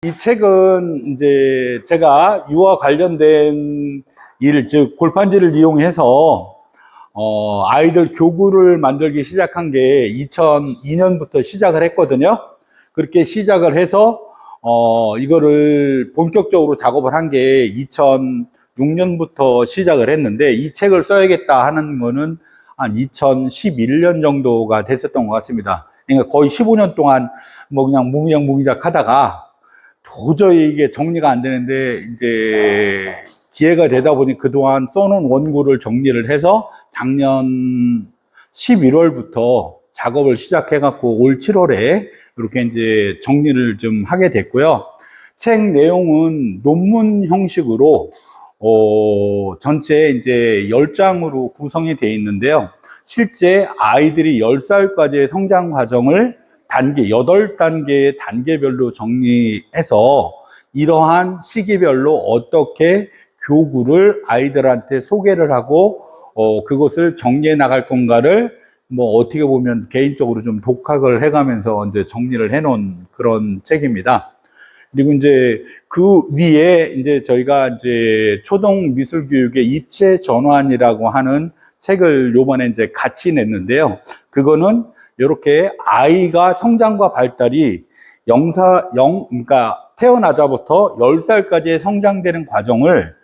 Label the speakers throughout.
Speaker 1: 이 책은 이제 제가 유아 관련된 일, 즉 골판지를 이용해서 아이들 교구를 만들기 시작한 게 2002년부터 시작을 했거든요. 그렇게 시작을 해서 이거를 본격적으로 작업을 한 게 2006년부터 시작을 했는데, 이 책을 써야겠다 하는 거는 한 2011년 정도가 됐었던 것 같습니다. 그러니까 거의 15년 동안 뭐 그냥 무기작 하다가 도저히 이게 정리가 안 되는데, 이제 기회가 되다 보니 그동안 써놓은 원고를 정리를 해서 작년 11월부터 작업을 시작해갖고 올 7월에 이렇게 이제 정리를 좀 하게 됐고요. 책 내용은 논문 형식으로 전체 이제 10장으로 구성이 되어 있는데요. 실제 아이들이 10살까지의 성장 과정을 8단계의 단계별로 정리해서 이러한 시기별로 어떻게 교구를 아이들한테 소개를 하고 그것을 정리해 나갈 건가를 뭐 어떻게 보면 개인적으로 좀 독학을 해가면서 이제 정리를 해 놓은 그런 책입니다. 그리고 이제 그 위에 이제 저희가 이제 초등 미술 교육의 입체 전환이라고 하는 책을 요번에 이제 같이 냈는데요. 그거는 이렇게 아이가 성장과 발달이 그러니까 태어나자부터 10살까지의 성장되는 과정을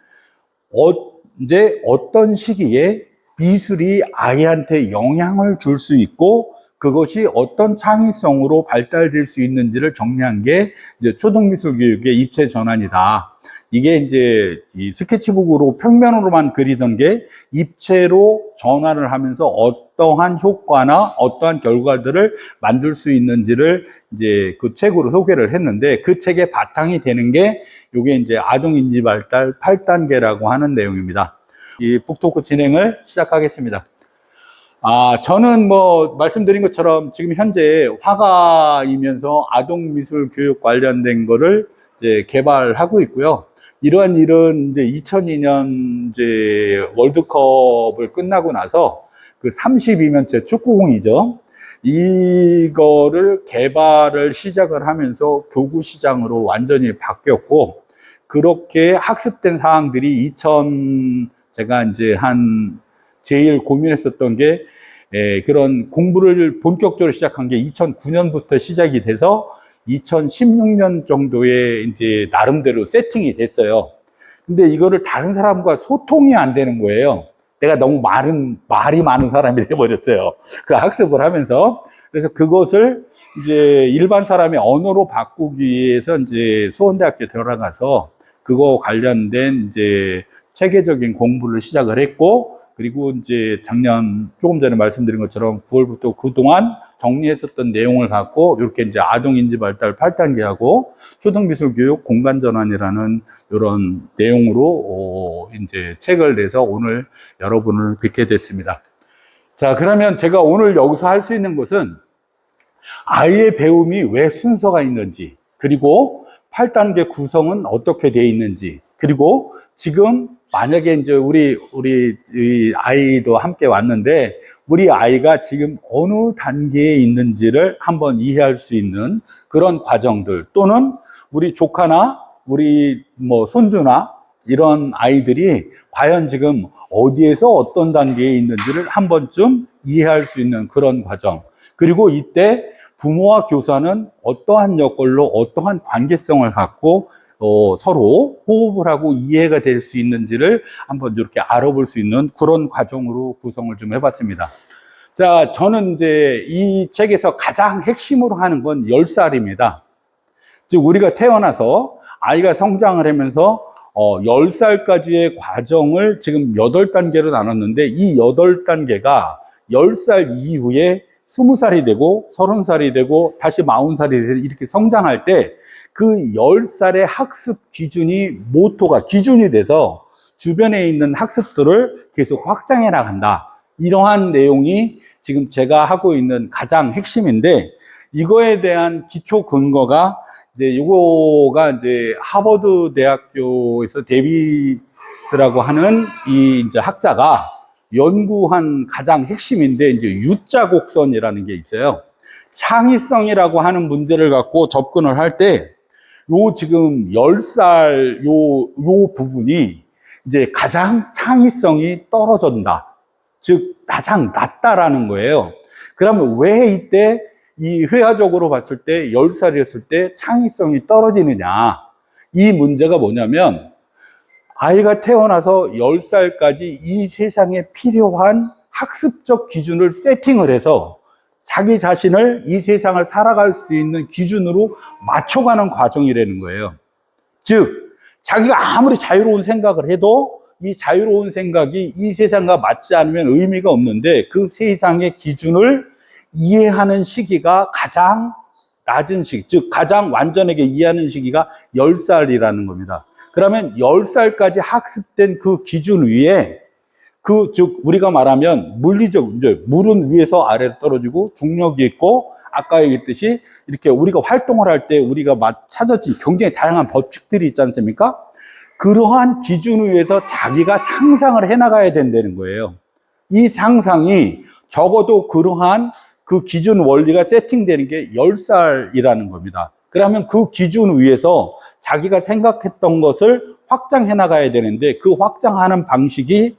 Speaker 1: 이제 어떤 시기에 미술이 아이한테 영향을 줄 수 있고 그것이 어떤 창의성으로 발달될 수 있는지를 정리한 게 이제 초등미술 교육의 입체 전환이다. 이게 이제 이 스케치북으로 평면으로만 그리던 게 입체로 전환을 하면서 어떠한 효과나 어떠한 결과들을 만들 수 있는지를 이제 그 책으로 소개를 했는데, 그 책의 바탕이 되는 게 이게 이제 아동인지 발달 8단계라고 하는 내용입니다. 이 북토크 진행을 시작하겠습니다. 저는 뭐 말씀드린 것처럼 지금 현재 화가이면서 아동미술 교육 관련된 거를 이제 개발하고 있고요. 이러한 일은 이제 2002년 이제 월드컵을 끝나고 나서 그 32면체 축구공이죠. 이거를 개발을 시작을 하면서 교구 시장으로 완전히 바뀌었고, 그렇게 학습된 사항들이 제가 이제 제일 고민했었던 게, 그런 공부를 본격적으로 시작한 게 2009년부터 시작이 돼서 2016년 정도에 이제 나름대로 세팅이 됐어요. 근데 이거를 다른 사람과 소통이 안 되는 거예요. 내가 너무 말이 많은 사람이 돼버렸어요. 그 학습을 하면서. 그래서 그것을 이제 일반 사람의 언어로 바꾸기 위해서 이제 수원대학교 들어가서 그거 관련된 이제 체계적인 공부를 시작을 했고, 그리고 이제 조금 전에 말씀드린 것처럼 9월부터 그동안 정리했었던 내용을 갖고 이렇게 이제 아동인지 발달 8단계하고 초등미술 교육 공간 전환이라는 이런 내용으로 이제 책을 내서 오늘 여러분을 뵙게 됐습니다. 자, 그러면 제가 오늘 여기서 할 수 있는 것은 아이의 배움이 왜 순서가 있는지, 그리고 8단계 구성은 어떻게 되어 있는지, 그리고 지금 만약에 이제 우리 아이도 함께 왔는데 우리 아이가 지금 어느 단계에 있는지를 한번 이해할 수 있는 그런 과정들, 또는 우리 조카나 우리 뭐 손주나 이런 아이들이 과연 지금 어디에서 어떤 단계에 있는지를 한 번쯤 이해할 수 있는 그런 과정, 그리고 이때 부모와 교사는 어떠한 역할로 어떠한 관계성을 갖고 서로 호흡을 하고 이해가 될 수 있는지를 한번 이렇게 알아볼 수 있는 그런 과정으로 구성을 좀 해봤습니다. 자, 저는 이제 이 책에서 가장 핵심으로 하는 건 10살입니다. 즉, 우리가 태어나서 아이가 성장을 하면서 10살까지의 과정을 지금 8단계로 나눴는데, 이 8단계가 10살 이후에 20살이 되고 30살이 되고 다시 40살이 되고 이렇게 성장할 때 그 10살의 학습 기준이 기준이 돼서 주변에 있는 학습들을 계속 확장해 나간다. 이러한 내용이 지금 제가 하고 있는 가장 핵심인데, 이거에 대한 기초 근거가 이제 요거가 이제 하버드 대학교에서 데이비스라고 하는 이 이제 학자가 연구한 가장 핵심인데, 이제 U자 곡선이라는 게 있어요. 창의성이라고 하는 문제를 갖고 접근을 할 때 지금 10살 요 부분이 이제 가장 창의성이 떨어진다. 즉, 가장 낮다라는 거예요. 그러면 왜 이때 이 회화적으로 봤을 때 10살이었을 때 창의성이 떨어지느냐. 이 문제가 뭐냐면 아이가 태어나서 10살까지 이 세상에 필요한 학습적 기준을 세팅을 해서 자기 자신을 이 세상을 살아갈 수 있는 기준으로 맞춰가는 과정이라는 거예요. 즉, 자기가 아무리 자유로운 생각을 해도 이 자유로운 생각이 이 세상과 맞지 않으면 의미가 없는데 그 세상의 기준을 이해하는 시기가 가장 낮은 시기, 즉 가장 완전하게 이해하는 시기가 10살이라는 겁니다. 그러면 10살까지 학습된 그 기준 위에 즉 우리가 말하면 물리적 이제 물은 위에서 아래로 떨어지고 중력이 있고 아까 얘기했듯이 이렇게 우리가 활동을 할 때 우리가 찾아진 굉장히 다양한 법칙들이 있지 않습니까? 그러한 기준 위에서 자기가 상상을 해나가야 된다는 거예요. 이 상상이 적어도 그러한 그 기준 원리가 세팅되는 게 10살이라는 겁니다. 그러면 그 기준 위에서 자기가 생각했던 것을 확장해 나가야 되는데 그 확장하는 방식이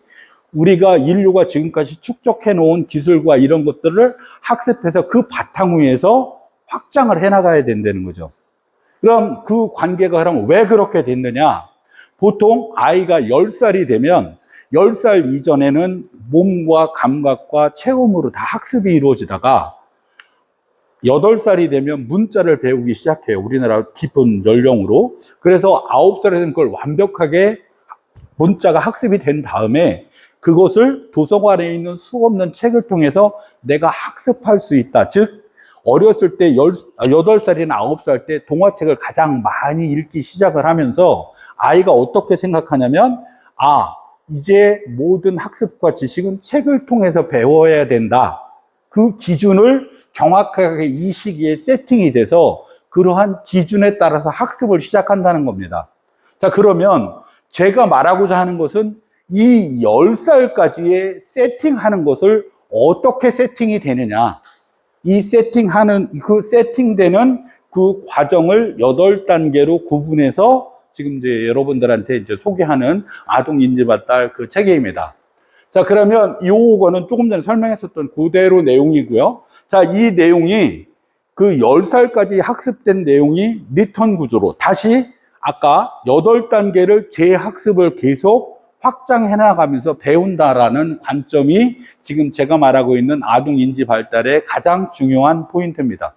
Speaker 1: 우리가 인류가 지금까지 축적해 놓은 기술과 이런 것들을 학습해서 그 바탕 위에서 확장을 해 나가야 된다는 거죠. 그럼 그 관계가 그럼 왜 그렇게 됐느냐? 보통 아이가 10살이 되면 10살 이전에는 몸과 감각과 체험으로 다 학습이 이루어지다가 8살이 되면 문자를 배우기 시작해요. 우리나라 깊은 연령으로. 그래서 9살에 되면 그걸 완벽하게 문자가 학습이 된 다음에 그것을 도서관에 있는 수없는 책을 통해서 내가 학습할 수 있다. 즉, 어렸을 때 8살이나 9살 때 동화책을 가장 많이 읽기 시작을 하면서 아이가 어떻게 생각하냐면, 이제 모든 학습과 지식은 책을 통해서 배워야 된다. 그 기준을 정확하게 이 시기에 세팅이 돼서 그러한 기준에 따라서 학습을 시작한다는 겁니다. 자, 그러면 제가 말하고자 하는 것은 이 10살까지의 세팅하는 것을 어떻게 세팅이 되느냐. 이 세팅되는 그 과정을 8단계로 구분해서 지금 이제 여러분들한테 이제 소개하는 아동인지발달 그 체계입니다. 자, 그러면 요거는 조금 전에 설명했었던 그대로 내용이고요. 자, 이 내용이 그 10살까지 학습된 내용이 리턴 구조로 다시 아까 8단계를 재학습을 계속 확장해 나가면서 배운다라는 관점이 지금 제가 말하고 있는 아동 인지 발달의 가장 중요한 포인트입니다.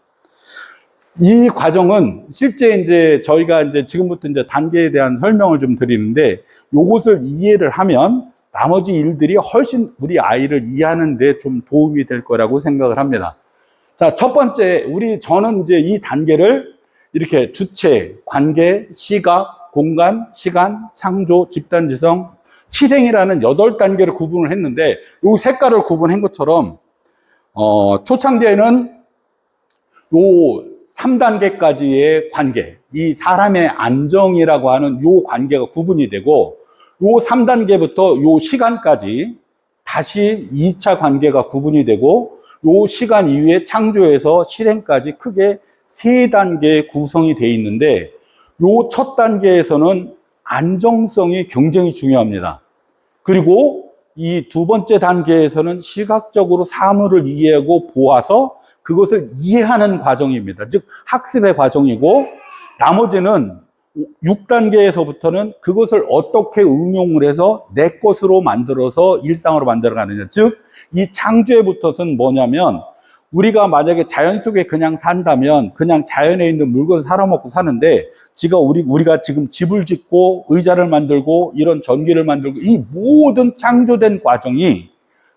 Speaker 1: 이 과정은 실제 이제 저희가 이제 지금부터 이제 단계에 대한 설명을 좀 드리는데 요것을 이해를 하면 나머지 일들이 훨씬 우리 아이를 이해하는 데 좀 도움이 될 거라고 생각을 합니다. 자, 첫 번째, 저는 이제 이 단계를 이렇게 주체, 관계, 시각, 공간, 시간, 창조, 집단지성, 실행이라는 8단계를 구분을 했는데, 요 색깔을 구분한 것처럼, 초창기에는 요 3단계까지의 관계, 이 사람의 안정이라고 하는 요 관계가 구분이 되고, 요 3단계부터 요 시간까지 다시 2차 관계가 구분이 되고, 요 시간 이후에 창조에서 실행까지 크게 3단계 구성이 되어 있는데, 요 첫 단계에서는 안정성이 굉장히 중요합니다. 그리고 이 두 번째 단계에서는 시각적으로 사물을 이해하고 보아서 그것을 이해하는 과정입니다. 즉 학습의 과정이고, 나머지는 6단계에서부터는 그것을 어떻게 응용을 해서 내 것으로 만들어서 일상으로 만들어가느냐. 즉 이 창조에 붙어서는 뭐냐면, 우리가 만약에 자연 속에 그냥 산다면 그냥 자연에 있는 물건을 살아먹고 사는데, 우리가 지금 집을 짓고 의자를 만들고 이런 전기를 만들고 이 모든 창조된 과정이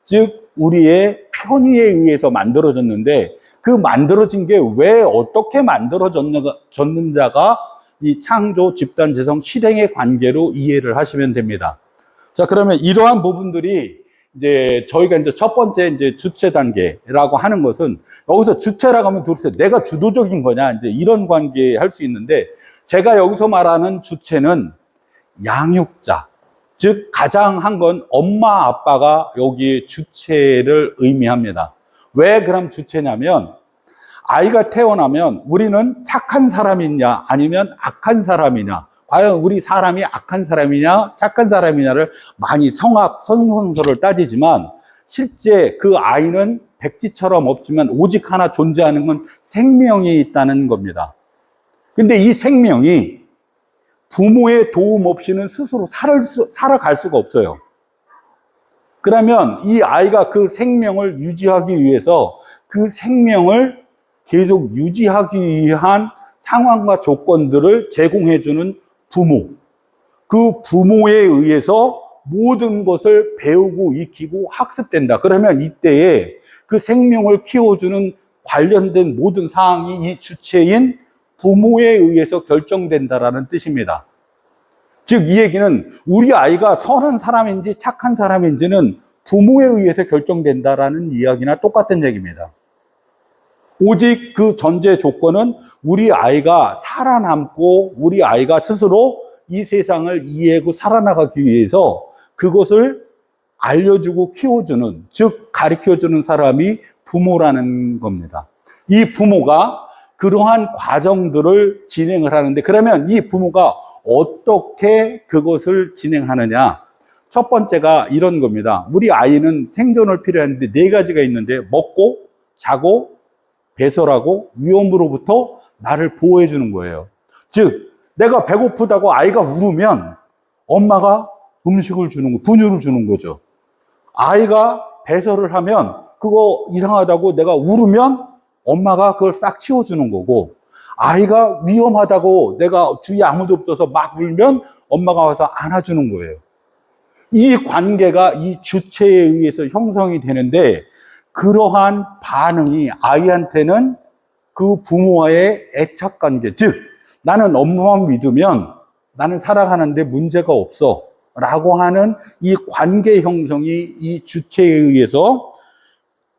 Speaker 1: 즉 우리의 편의에 의해서 만들어졌는데, 그 만들어진 게 왜 어떻게 만들어졌는가가 이 창조, 집단, 재성, 실행의 관계로 이해를 하시면 됩니다. 자, 그러면 이러한 부분들이 이제 저희가 이제 첫 번째 이제 주체 단계라고 하는 것은, 여기서 주체라고 하면 도대체 내가 주도적인 거냐, 이제 이런 관계 할 수 있는데, 제가 여기서 말하는 주체는 양육자, 즉 가장 한 건 엄마 아빠가 여기 주체를 의미합니다. 왜 그럼 주체냐면, 아이가 태어나면 우리는 착한 사람이냐 아니면 악한 사람이냐, 과연 우리 사람이 악한 사람이냐 착한 사람이냐를 많이 성선설을 따지지만, 실제 그 아이는 백지처럼 없지만 오직 하나 존재하는 건 생명이 있다는 겁니다. 근데 이 생명이 부모의 도움 없이는 스스로 살아갈 수가 없어요. 그러면 이 아이가 그 생명을 유지하기 위해서 그 생명을 계속 유지하기 위한 상황과 조건들을 제공해주는 부모, 그 부모에 의해서 모든 것을 배우고 익히고 학습된다. 그러면 이때에 그 생명을 키워주는 관련된 모든 사항이 이 주체인 부모에 의해서 결정된다라는 뜻입니다. 즉, 이 얘기는 우리 아이가 선한 사람인지 착한 사람인지는 부모에 의해서 결정된다라는 이야기나 똑같은 얘기입니다. 오직 그 전제 조건은 우리 아이가 살아남고 우리 아이가 스스로 이 세상을 이해하고 살아나가기 위해서 그것을 알려주고 키워주는, 즉 가르쳐주는 사람이 부모라는 겁니다. 이 부모가 그러한 과정들을 진행을 하는데, 그러면 이 부모가 어떻게 그것을 진행하느냐? 첫 번째가 이런 겁니다. 우리 아이는 생존을 필요한데 네 가지가 있는데, 먹고 자고 배설하고 위험으로부터 나를 보호해 주는 거예요. 즉, 내가 배고프다고 아이가 울으면 엄마가 음식을 주는 거, 분유를 주는 거죠. 아이가 배설을 하면 그거 이상하다고 내가 울으면 엄마가 그걸 싹 치워주는 거고, 아이가 위험하다고 내가 주위에 아무도 없어서 막 울면 엄마가 와서 안아주는 거예요. 이 관계가 이 주체에 의해서 형성이 되는데, 그러한 반응이 아이한테는 그 부모와의 애착 관계, 즉 나는 엄마만 믿으면 나는 살아가는데 문제가 없어 라고 하는 이 관계 형성이 이 주체에 의해서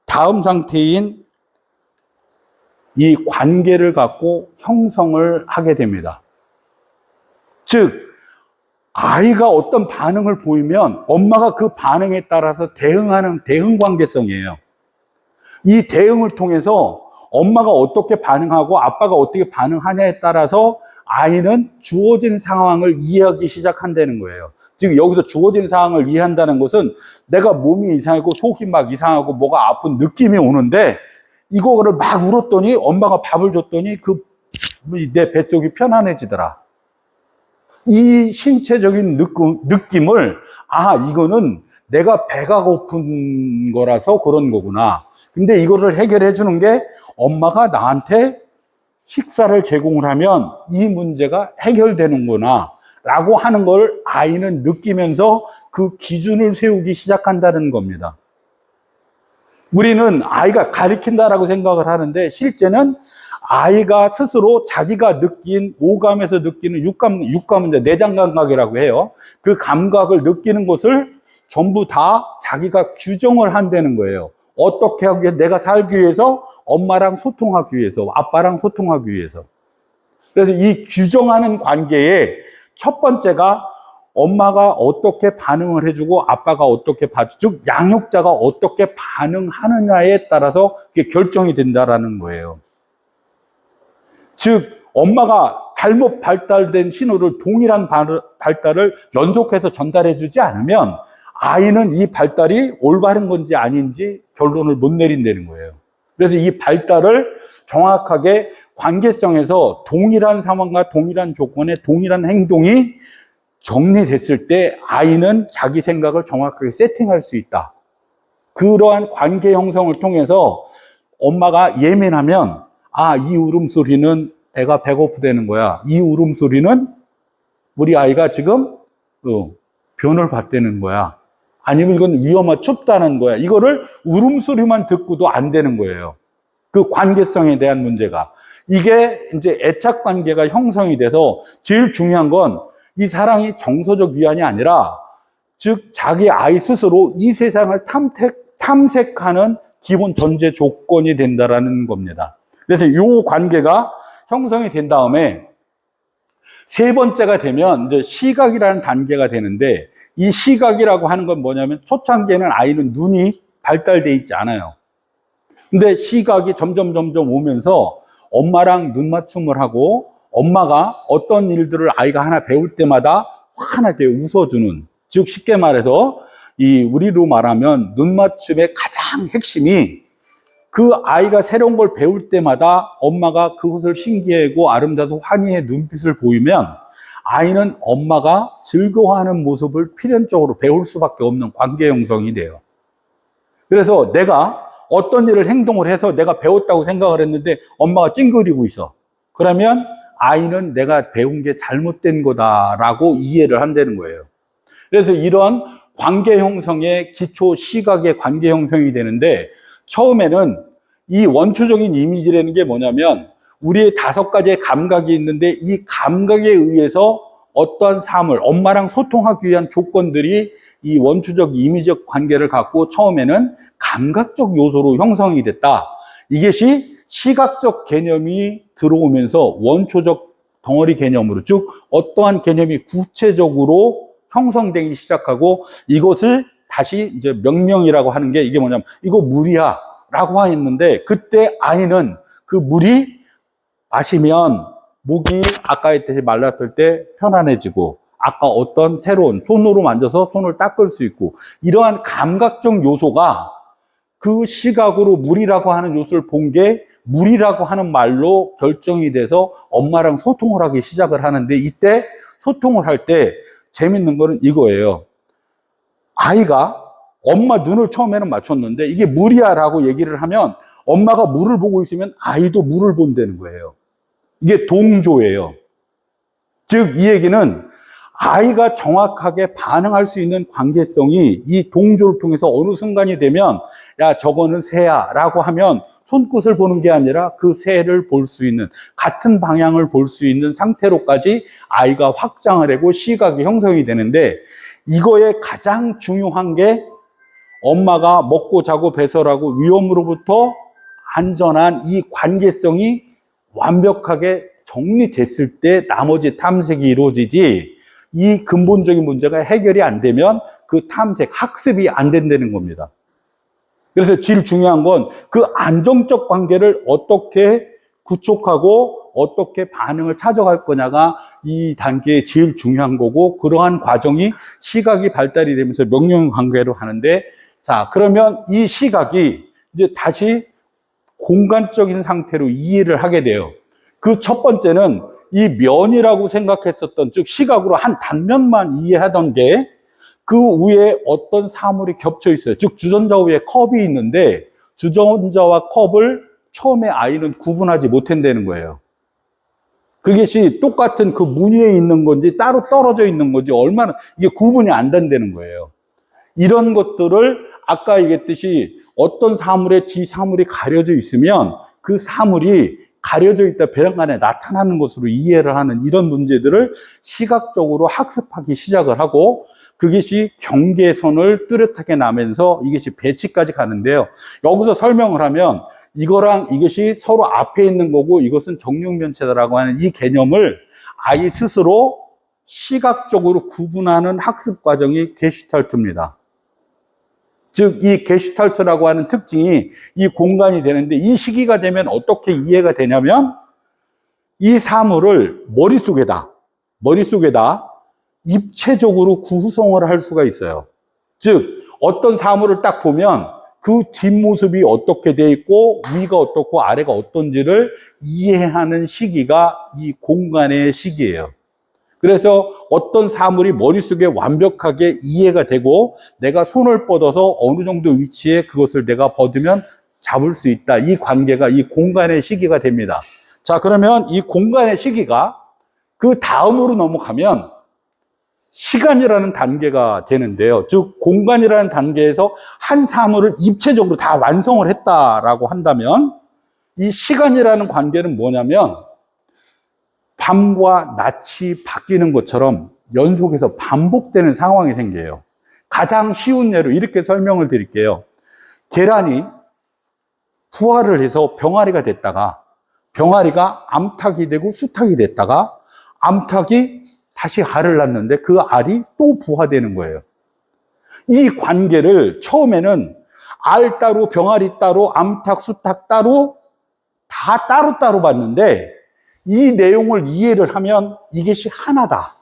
Speaker 1: 다음 상태인 이 관계를 갖고 형성을 하게 됩니다. 즉, 아이가 어떤 반응을 보이면 엄마가 그 반응에 따라서 대응하는 대응 관계성이에요. 이 대응을 통해서 엄마가 어떻게 반응하고 아빠가 어떻게 반응하냐에 따라서 아이는 주어진 상황을 이해하기 시작한다는 거예요. 즉, 여기서 주어진 상황을 이해한다는 것은 내가 몸이 이상하고 속이 막 이상하고 뭐가 아픈 느낌이 오는데, 이거를 막 울었더니 엄마가 밥을 줬더니 내 뱃속이 편안해지더라. 이 신체적인 느낌을, 이거는 내가 배가 고픈 거라서 그런 거구나. 근데 이거를 해결해 주는 게 엄마가 나한테 식사를 제공을 하면 이 문제가 해결되는구나 라고 하는 걸 아이는 느끼면서 그 기준을 세우기 시작한다는 겁니다. 우리는 아이가 가르친다라고 생각을 하는데, 실제는 아이가 스스로 자기가 느낀 오감에서 느끼는 육감은 내장 감각이라고 해요. 그 감각을 느끼는 것을 전부 다 자기가 규정을 한다는 거예요. 어떻게 하기 위해서, 내가 살기 위해서, 엄마랑 소통하기 위해서, 아빠랑 소통하기 위해서. 그래서 이 규정하는 관계에 첫 번째가 엄마가 어떻게 반응을 해주고 아빠가 어떻게 봐주고, 즉 양육자가 어떻게 반응하느냐에 따라서 그게 결정이 된다라는 거예요. 즉, 엄마가 잘못 발달된 신호를, 동일한 발달을 연속해서 전달해 주지 않으면 아이는 이 발달이 올바른 건지 아닌지 결론을 못 내린다는 거예요. 그래서 이 발달을 정확하게 관계성에서 동일한 상황과 동일한 조건에 동일한 행동이 정리됐을 때 아이는 자기 생각을 정확하게 세팅할 수 있다. 그러한 관계 형성을 통해서 엄마가 예민하면, 이 울음소리는 애가 배고프다는 거야. 이 울음소리는 우리 아이가 지금 변을 받다는 거야. 아니면 이건 춥다는 거야. 이거를 울음소리만 듣고도 안 되는 거예요. 그 관계성에 대한 문제가. 이게 이제 애착 관계가 형성이 돼서 제일 중요한 건 이 사랑이 정서적 위안이 아니라, 즉 자기 아이 스스로 이 세상을 탐색하는 기본 전제 조건이 된다라는 겁니다. 그래서 이 관계가 형성이 된 다음에 세 번째가 되면 이제 시각이라는 단계가 되는데, 이 시각이라고 하는 건 뭐냐면, 초창기에는 아이는 눈이 발달되어 있지 않아요. 근데 시각이 점점 오면서 엄마랑 눈 맞춤을 하고 엄마가 어떤 일들을 아이가 하나 배울 때마다 환하게 웃어주는, 즉 쉽게 말해서 우리로 말하면 눈 맞춤의 가장 핵심이 그 아이가 새로운 걸 배울 때마다 엄마가 그것을 신기해하고 아름다운 환희의 눈빛을 보이면 아이는 엄마가 즐거워하는 모습을 필연적으로 배울 수밖에 없는 관계 형성이 돼요. 그래서 내가 어떤 일을 행동을 해서 내가 배웠다고 생각을 했는데 엄마가 찡그리고 있어. 그러면 아이는 내가 배운 게 잘못된 거다라고 이해를 한다는 거예요. 그래서 이런 관계 형성의 기초 시각의 관계 형성이 되는데, 처음에는 이 원초적인 이미지라는 게 뭐냐면 우리의 5가지의 감각이 있는데 이 감각에 의해서 어떠한 삶을 엄마랑 소통하기 위한 조건들이 이 원초적 이미지적 관계를 갖고 처음에는 감각적 요소로 형성이 됐다. 이것이 시각적 개념이 들어오면서 원초적 덩어리 개념으로, 즉 어떠한 개념이 구체적으로 형성되기 시작하고, 이것을 다시 이제 명명이라고 하는 게 이게 뭐냐면 이거 물이야 라고 했는데, 그때 아이는 그 물이 마시면 목이 아까 했듯이 말랐을 때 편안해지고, 아까 어떤 새로운 손으로 만져서 손을 닦을 수 있고, 이러한 감각적 요소가 그 시각으로 물이라고 하는 요소를 본 게 물이라고 하는 말로 결정이 돼서 엄마랑 소통을 하기 시작을 하는데, 이때 소통을 할 때 재밌는 거는 이거예요. 아이가 엄마 눈을 처음에는 맞췄는데 이게 물이야 라고 얘기를 하면 엄마가 물을 보고 있으면 아이도 물을 본다는 거예요. 이게 동조예요. 즉 이 얘기는 아이가 정확하게 반응할 수 있는 관계성이 이 동조를 통해서 어느 순간이 되면 야 저거는 새야 라고 하면 손끝을 보는 게 아니라 그 새를 볼 수 있는, 같은 방향을 볼 수 있는 상태로까지 아이가 확장을 하고 시각이 형성이 되는데, 이거에 가장 중요한 게 엄마가 먹고 자고 배설하고 위험으로부터 안전한 이 관계성이 완벽하게 정리됐을 때 나머지 탐색이 이루어지지, 이 근본적인 문제가 해결이 안 되면 그 탐색, 학습이 안 된다는 겁니다. 그래서 제일 중요한 건 그 안정적 관계를 어떻게 구축하고 어떻게 반응을 찾아갈 거냐가 이 단계의 제일 중요한 거고, 그러한 과정이 시각이 발달이 되면서 명령 관계로 하는데, 자, 그러면 이 시각이 이제 다시 공간적인 상태로 이해를 하게 돼요. 그 첫 번째는 이 면이라고 생각했었던, 즉 시각으로 한 단면만 이해하던 게 그 위에 어떤 사물이 겹쳐 있어요. 즉 주전자 위에 컵이 있는데 주전자와 컵을 처음에 아이는 구분하지 못한다는 거예요. 그것이 똑같은 그 문 위에 있는 건지 따로 떨어져 있는 건지 얼마나 이게 구분이 안 된다는 거예요. 이런 것들을 아까 얘기했듯이 어떤 사물에 뒤사물이 가려져 있으면 그 사물이 가려져 있다 배경간에 나타나는 것으로 이해를 하는 이런 문제들을 시각적으로 학습하기 시작을 하고, 그것이 경계선을 뚜렷하게 나면서 이것이 배치까지 가는데요. 여기서 설명을 하면 이거랑 이것이 서로 앞에 있는 거고 이것은 정육면체다라고 하는 이 개념을 아이 스스로 시각적으로 구분하는 학습 과정이 게슈탈트입니다. 즉 이 게슈탈트라고 하는 특징이 이 공간이 되는데, 이 시기가 되면 어떻게 이해가 되냐면 이 사물을 머릿속에다 입체적으로 구성을 할 수가 있어요. 즉 어떤 사물을 딱 보면 그 뒷모습이 어떻게 돼 있고 위가 어떻고 아래가 어떤지를 이해하는 시기가 이 공간의 시기예요. 그래서 어떤 사물이 머릿속에 완벽하게 이해가 되고 내가 손을 뻗어서 어느 정도 위치에 그것을 내가 뻗으면 잡을 수 있다. 이 관계가 이 공간의 시기가 됩니다. 자, 그러면 이 공간의 시기가 그 다음으로 넘어가면 시간이라는 단계가 되는데요. 즉 공간이라는 단계에서 한 사물을 입체적으로 다 완성을 했다라고 한다면 이 시간이라는 관계는 뭐냐면 밤과 낮이 바뀌는 것처럼 연속해서 반복되는 상황이 생겨요. 가장 쉬운 예로 이렇게 설명을 드릴게요. 계란이 부화를 해서 병아리가 됐다가 병아리가 암탉이 되고 수탉이 됐다가 암탉이 다시 알을 낳는데 그 알이 또 부화되는 거예요. 이 관계를 처음에는 알 따로, 병아리 따로, 암탉, 수탉 따로, 다 따로따로 봤는데 이 내용을 이해를 하면 이것이 하나다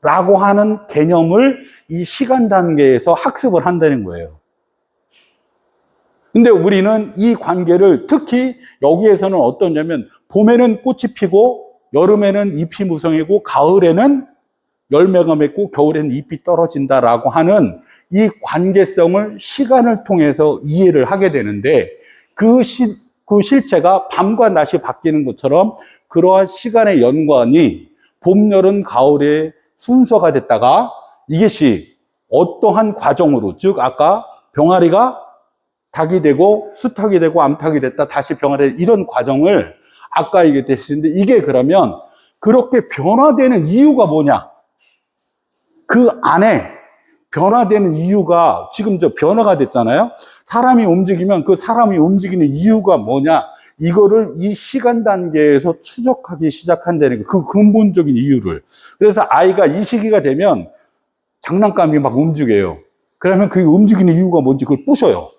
Speaker 1: 라고 하는 개념을 이 시간 단계에서 학습을 한다는 거예요. 근데 우리는 이 관계를 특히 여기에서는 어떠냐면 봄에는 꽃이 피고 여름에는 잎이 무성이고 가을에는 열매가 맺고 겨울에는 잎이 떨어진다라고 하는 이 관계성을 시간을 통해서 이해를 하게 되는데 그 실체가 밤과 낮이 바뀌는 것처럼 그러한 시간의 연관이 봄, 여름, 가을의 순서가 됐다가 이것이 어떠한 과정으로 즉 아까 병아리가 닭이 되고 수탉이 되고 암탉이 됐다 다시 병아리 이런 과정을 아까 얘기했는데 이게 그러면 그렇게 변화되는 이유가 뭐냐? 그 안에 변화되는 이유가 지금 저 변화가 됐잖아요. 사람이 움직이면 그 사람이 움직이는 이유가 뭐냐? 이거를 이 시간 단계에서 추적하기 시작한다는 거, 그 근본적인 이유를. 그래서 아이가 이 시기가 되면 장난감이 막 움직여요. 그러면 그 움직이는 이유가 뭔지 그걸 부셔요.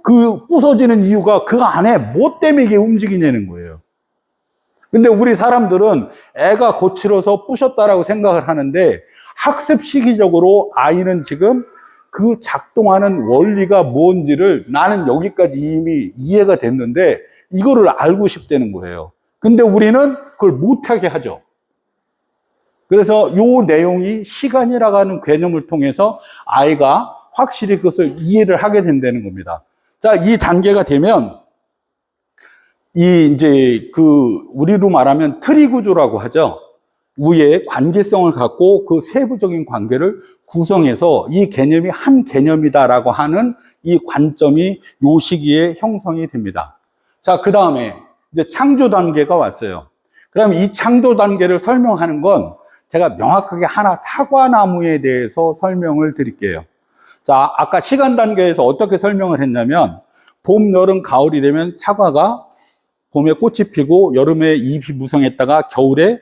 Speaker 1: 그 부서지는 이유가 그 안에 뭐 때문에 이게 움직이냐는 거예요. 근데 우리 사람들은 애가 거칠어서 부셨다라고 생각을 하는데 학습 시기적으로 아이는 지금 그 작동하는 원리가 뭔지를 나는 여기까지 이미 이해가 됐는데 이거를 알고 싶다는 거예요. 근데 우리는 그걸 못하게 하죠. 그래서 이 내용이 시간이라고 하는 개념을 통해서 아이가 확실히 그것을 이해를 하게 된다는 겁니다. 자, 이 단계가 되면 이제 우리로 말하면 트리 구조라고 하죠. 위에 관계성을 갖고 그 세부적인 관계를 구성해서 이 개념이 한 개념이다라고 하는 이 관점이 요 시기에 형성이 됩니다. 자, 그 다음에 이제 창조 단계가 왔어요. 그럼 이 창조 단계를 설명하는 건 제가 명확하게 하나 사과나무에 대해서 설명을 드릴게요. 자, 아까 시간 단계에서 어떻게 설명을 했냐면 봄, 여름, 가을이 되면 사과가 봄에 꽃이 피고 여름에 잎이 무성했다가 겨울에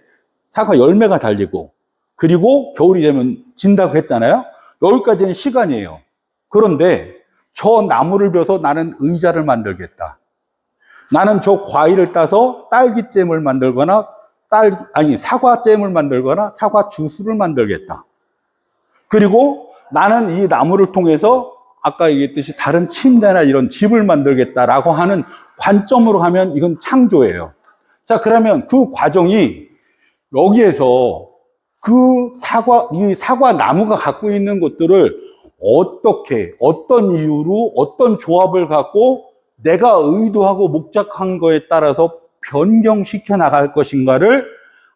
Speaker 1: 사과 열매가 달리고 그리고 겨울이 되면 진다고 했잖아요. 여기까지는 시간이에요. 그런데 저 나무를 베어서 나는 의자를 만들겠다. 나는 저 과일을 따서 딸기잼을 만들거나 사과잼을 만들거나 사과 주스를 만들겠다. 그리고 나는 이 나무를 통해서 아까 얘기했듯이 다른 침대나 이런 집을 만들겠다라고 하는 관점으로 가면 이건 창조예요. 자, 그러면 그 과정이 여기에서 이 사과 나무가 갖고 있는 것들을 어떻게, 어떤 이유로, 어떤 조합을 갖고 내가 의도하고 목적한 거에 따라서 변경시켜 나갈 것인가를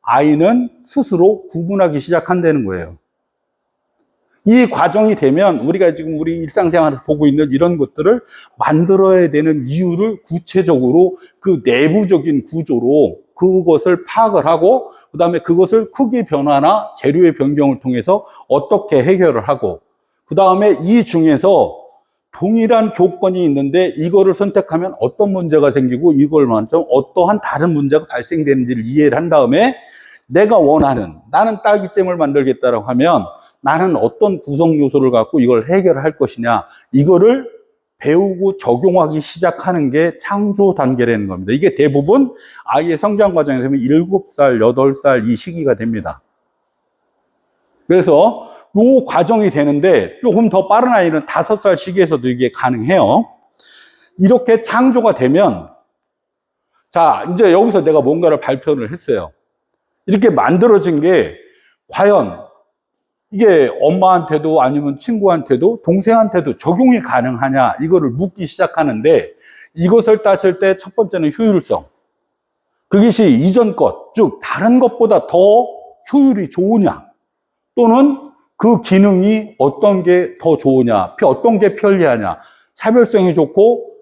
Speaker 1: 아이는 스스로 구분하기 시작한다는 거예요. 이 과정이 되면 우리가 지금 우리 일상생활을 보고 있는 이런 것들을 만들어야 되는 이유를 구체적으로 그 내부적인 구조로 그것을 파악을 하고 그 다음에 그것을 크기 변화나 재료의 변경을 통해서 어떻게 해결을 하고 그 다음에 이 중에서 동일한 조건이 있는데 이거를 선택하면 어떤 문제가 생기고 이걸 만점 어떠한 다른 문제가 발생되는지를 이해를 한 다음에 내가 원하는 나는 딸기잼을 만들겠다라고 하면 나는 어떤 구성 요소를 갖고 이걸 해결할 것이냐 이거를 배우고 적용하기 시작하는 게 창조 단계라는 겁니다. 이게 대부분 아이의 성장 과정에서 7살, 8살 이 시기가 됩니다. 그래서 이 과정이 되는데 조금 더 빠른 아이는 5살 시기에서도 이게 가능해요. 이렇게 창조가 되면 자 이제 여기서 내가 뭔가를 발표를 했어요. 이렇게 만들어진 게 과연 이게 엄마한테도 아니면 친구한테도 동생한테도 적용이 가능하냐 이거를 묻기 시작하는데 이것을 따질 때 첫 번째는 효율성. 그것이 이전 것, 즉 다른 것보다 더 효율이 좋으냐 또는 그 기능이 어떤 게 더 좋으냐 어떤 게 편리하냐 차별성이 좋고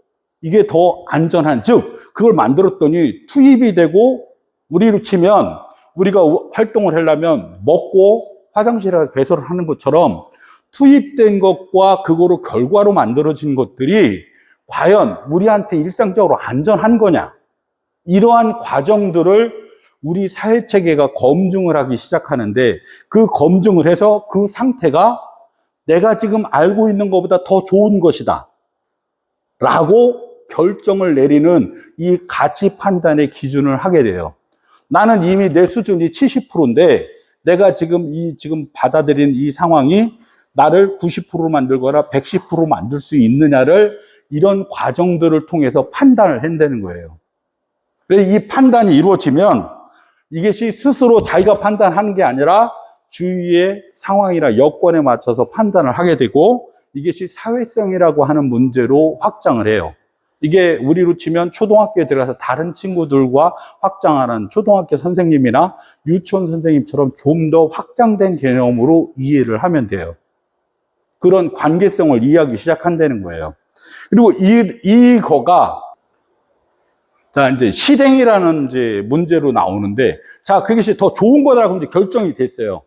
Speaker 1: 이게 더 안전한 즉 그걸 만들었더니 투입이 되고 우리로 치면 우리가 활동을 하려면 먹고 화장실에 배설을 하는 것처럼 투입된 것과 그거로 결과로 만들어진 것들이 과연 우리한테 일상적으로 안전한 거냐 이러한 과정들을 우리 사회체계가 검증을 하기 시작하는데 그 검증을 해서 그 상태가 내가 지금 알고 있는 것보다 더 좋은 것이다 라고 결정을 내리는 이 가치 판단의 기준을 하게 돼요. 나는 이미 내 수준이 70%인데 내가 지금 받아들인 이 상황이 나를 90% 만들거나 110% 만들 수 있느냐를 이런 과정들을 통해서 판단을 한다는 거예요. 그래서 이 판단이 이루어지면 이것이 스스로 자기가 판단하는 게 아니라 주위의 상황이나 여건에 맞춰서 판단을 하게 되고 이것이 사회성이라고 하는 문제로 확장을 해요. 이게 우리로 치면 초등학교에 들어가서 다른 친구들과 확장하는 초등학교 선생님이나 유치원 선생님처럼 좀 더 확장된 개념으로 이해를 하면 돼요. 그런 관계성을 이해하기 시작한다는 거예요. 그리고 이거가 자, 이제 실행이라는 이제 문제로 나오는데, 자, 그것이 더 좋은 거다라고 이제 결정이 됐어요.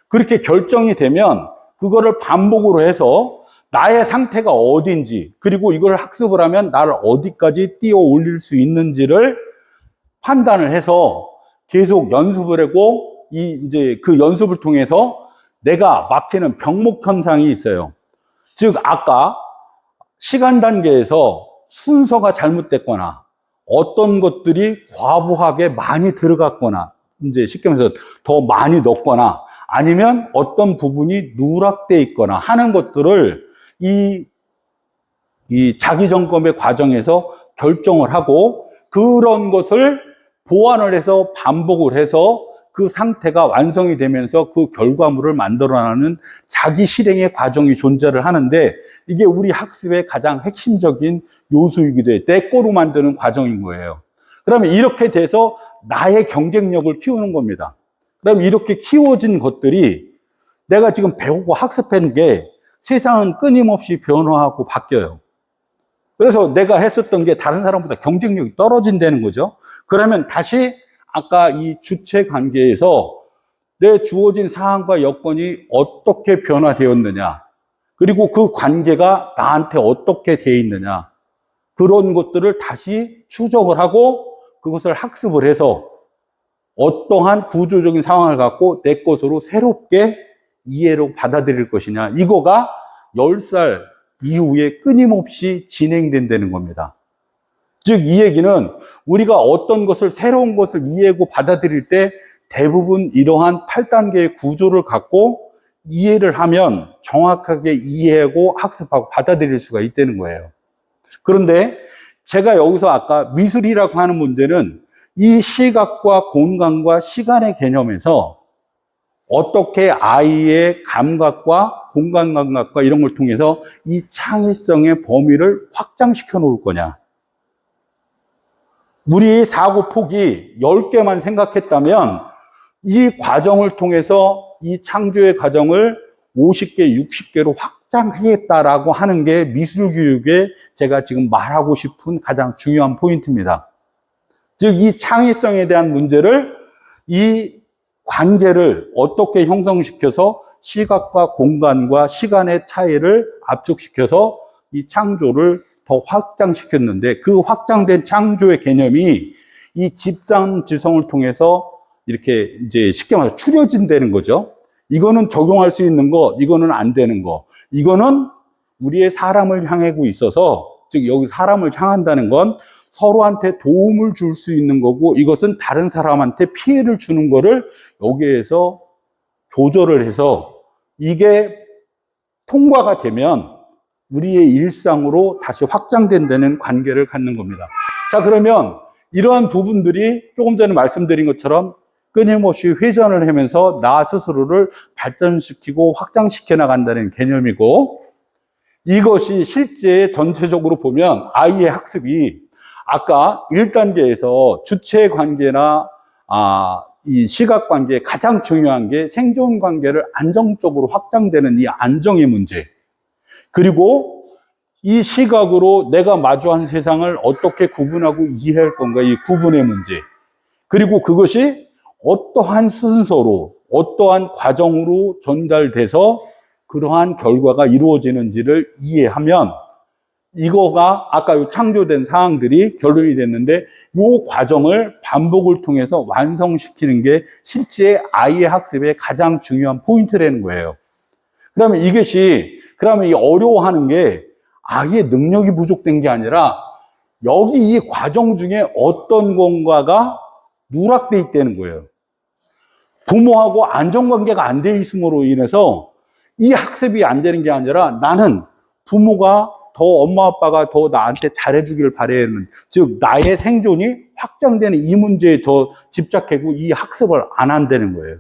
Speaker 1: 그렇게 결정이 되면, 그거를 반복으로 해서, 나의 상태가 어딘지, 그리고 이걸 학습을 하면 나를 어디까지 띄워 올릴 수 있는지를 판단을 해서 계속 연습을 하고, 이제 그 연습을 통해서 내가 막히는 병목 현상이 있어요. 즉, 아까 시간 단계에서 순서가 잘못됐거나, 어떤 것들이 과부하게 많이 들어갔거나, 이제 쉽게 말해서 더 많이 넣거나, 아니면 어떤 부분이 누락돼 있거나 하는 것들을 이 자기 점검의 과정에서 결정을 하고, 그런 것을 보완을 해서 반복을 해서 그 상태가 완성이 되면서 그 결과물을 만들어내는 자기 실행의 과정이 존재를 하는데, 이게 우리 학습의 가장 핵심적인 요소이기도 해요. 내 거로 만드는 과정인 거예요. 그러면 이렇게 돼서 나의 경쟁력을 키우는 겁니다. 그럼 이렇게 키워진 것들이 내가 지금 배우고 학습한 게 세상은 끊임없이 변화하고 바뀌어요. 그래서 내가 했었던 게 다른 사람보다 경쟁력이 떨어진다는 거죠. 그러면 다시 아까 이 주체 관계에서 내 주어진 사항과 여건이 어떻게 변화되었느냐, 그리고 그 관계가 나한테 어떻게 돼 있느냐, 그런 것들을 다시 추적을 하고 그것을 학습을 해서 어떠한 구조적인 상황을 갖고 내 것으로 새롭게 이해로 받아들일 것이냐, 이거가 10살 이후에 끊임없이 진행된다는 겁니다. 즉, 이 얘기는 우리가 어떤 것을, 새로운 것을 이해하고 받아들일 때 대부분 이러한 8단계의 구조를 갖고 이해를 하면 정확하게 이해하고 학습하고 받아들일 수가 있다는 거예요. 그런데 제가 여기서 아까 미술이라고 하는 문제는 이 시각과 공간과 시간의 개념에서 어떻게 아이의 감각과 공간 감각과 이런 걸 통해서 이 창의성의 범위를 확장시켜 놓을 거냐. 우리 사고 폭이 10개만 생각했다면 이 과정을 통해서 이 창조의 과정을 50개, 60개로 확장하겠다라고 하는 게 미술교육에 제가 지금 말하고 싶은 가장 중요한 포인트입니다. 즉, 이 창의성에 대한 문제를, 이 관계를 어떻게 형성시켜서 시각과 공간과 시간의 차이를 압축시켜서 이 창조를 더 확장시켰는데, 그 확장된 창조의 개념이 이 집단 지성을 통해서 이렇게 이제 쉽게 말해서 추려진다는 거죠. 이거는 적용할 수 있는 거, 이거는 안 되는 거. 이거는 우리의 사람을 향하고 있어서, 즉 여기 사람을 향한다는 건 서로한테 도움을 줄 수 있는 거고, 이것은 다른 사람한테 피해를 주는 거를 여기에서 조절을 해서 이게 통과가 되면 우리의 일상으로 다시 확장된다는 관계를 갖는 겁니다. 자, 그러면 이러한 부분들이 조금 전에 말씀드린 것처럼 끊임없이 회전을 하면서 나 스스로를 발전시키고 확장시켜 나간다는 개념이고, 이것이 실제 전체적으로 보면 아이의 학습이 아까 1단계에서 주체 관계나 이 시각 관계에 가장 중요한 게 생존 관계를 안정적으로 확장되는 이 안정의 문제, 그리고 이 시각으로 내가 마주한 세상을 어떻게 구분하고 이해할 건가, 이 구분의 문제, 그리고 그것이 어떠한 순서로 어떠한 과정으로 전달돼서 그러한 결과가 이루어지는지를 이해하면 이거가 아까 창조된 사항들이 결론이 됐는데, 이 과정을 반복을 통해서 완성시키는 게 실제 아이의 학습의 가장 중요한 포인트라는 거예요. 그러면 그러면 이 어려워하는 게 아예 능력이 부족된 게 아니라 여기 이 과정 중에 어떤 건가가 누락돼 있다는 거예요. 부모하고 안정관계가 안 돼 있음으로 인해서 이 학습이 안 되는 게 아니라 나는 부모가 더 엄마 아빠가 더 나한테 잘해주길 바라는, 즉 나의 생존이 확장되는 이 문제에 더 집착하고 이 학습을 안 한다는 거예요.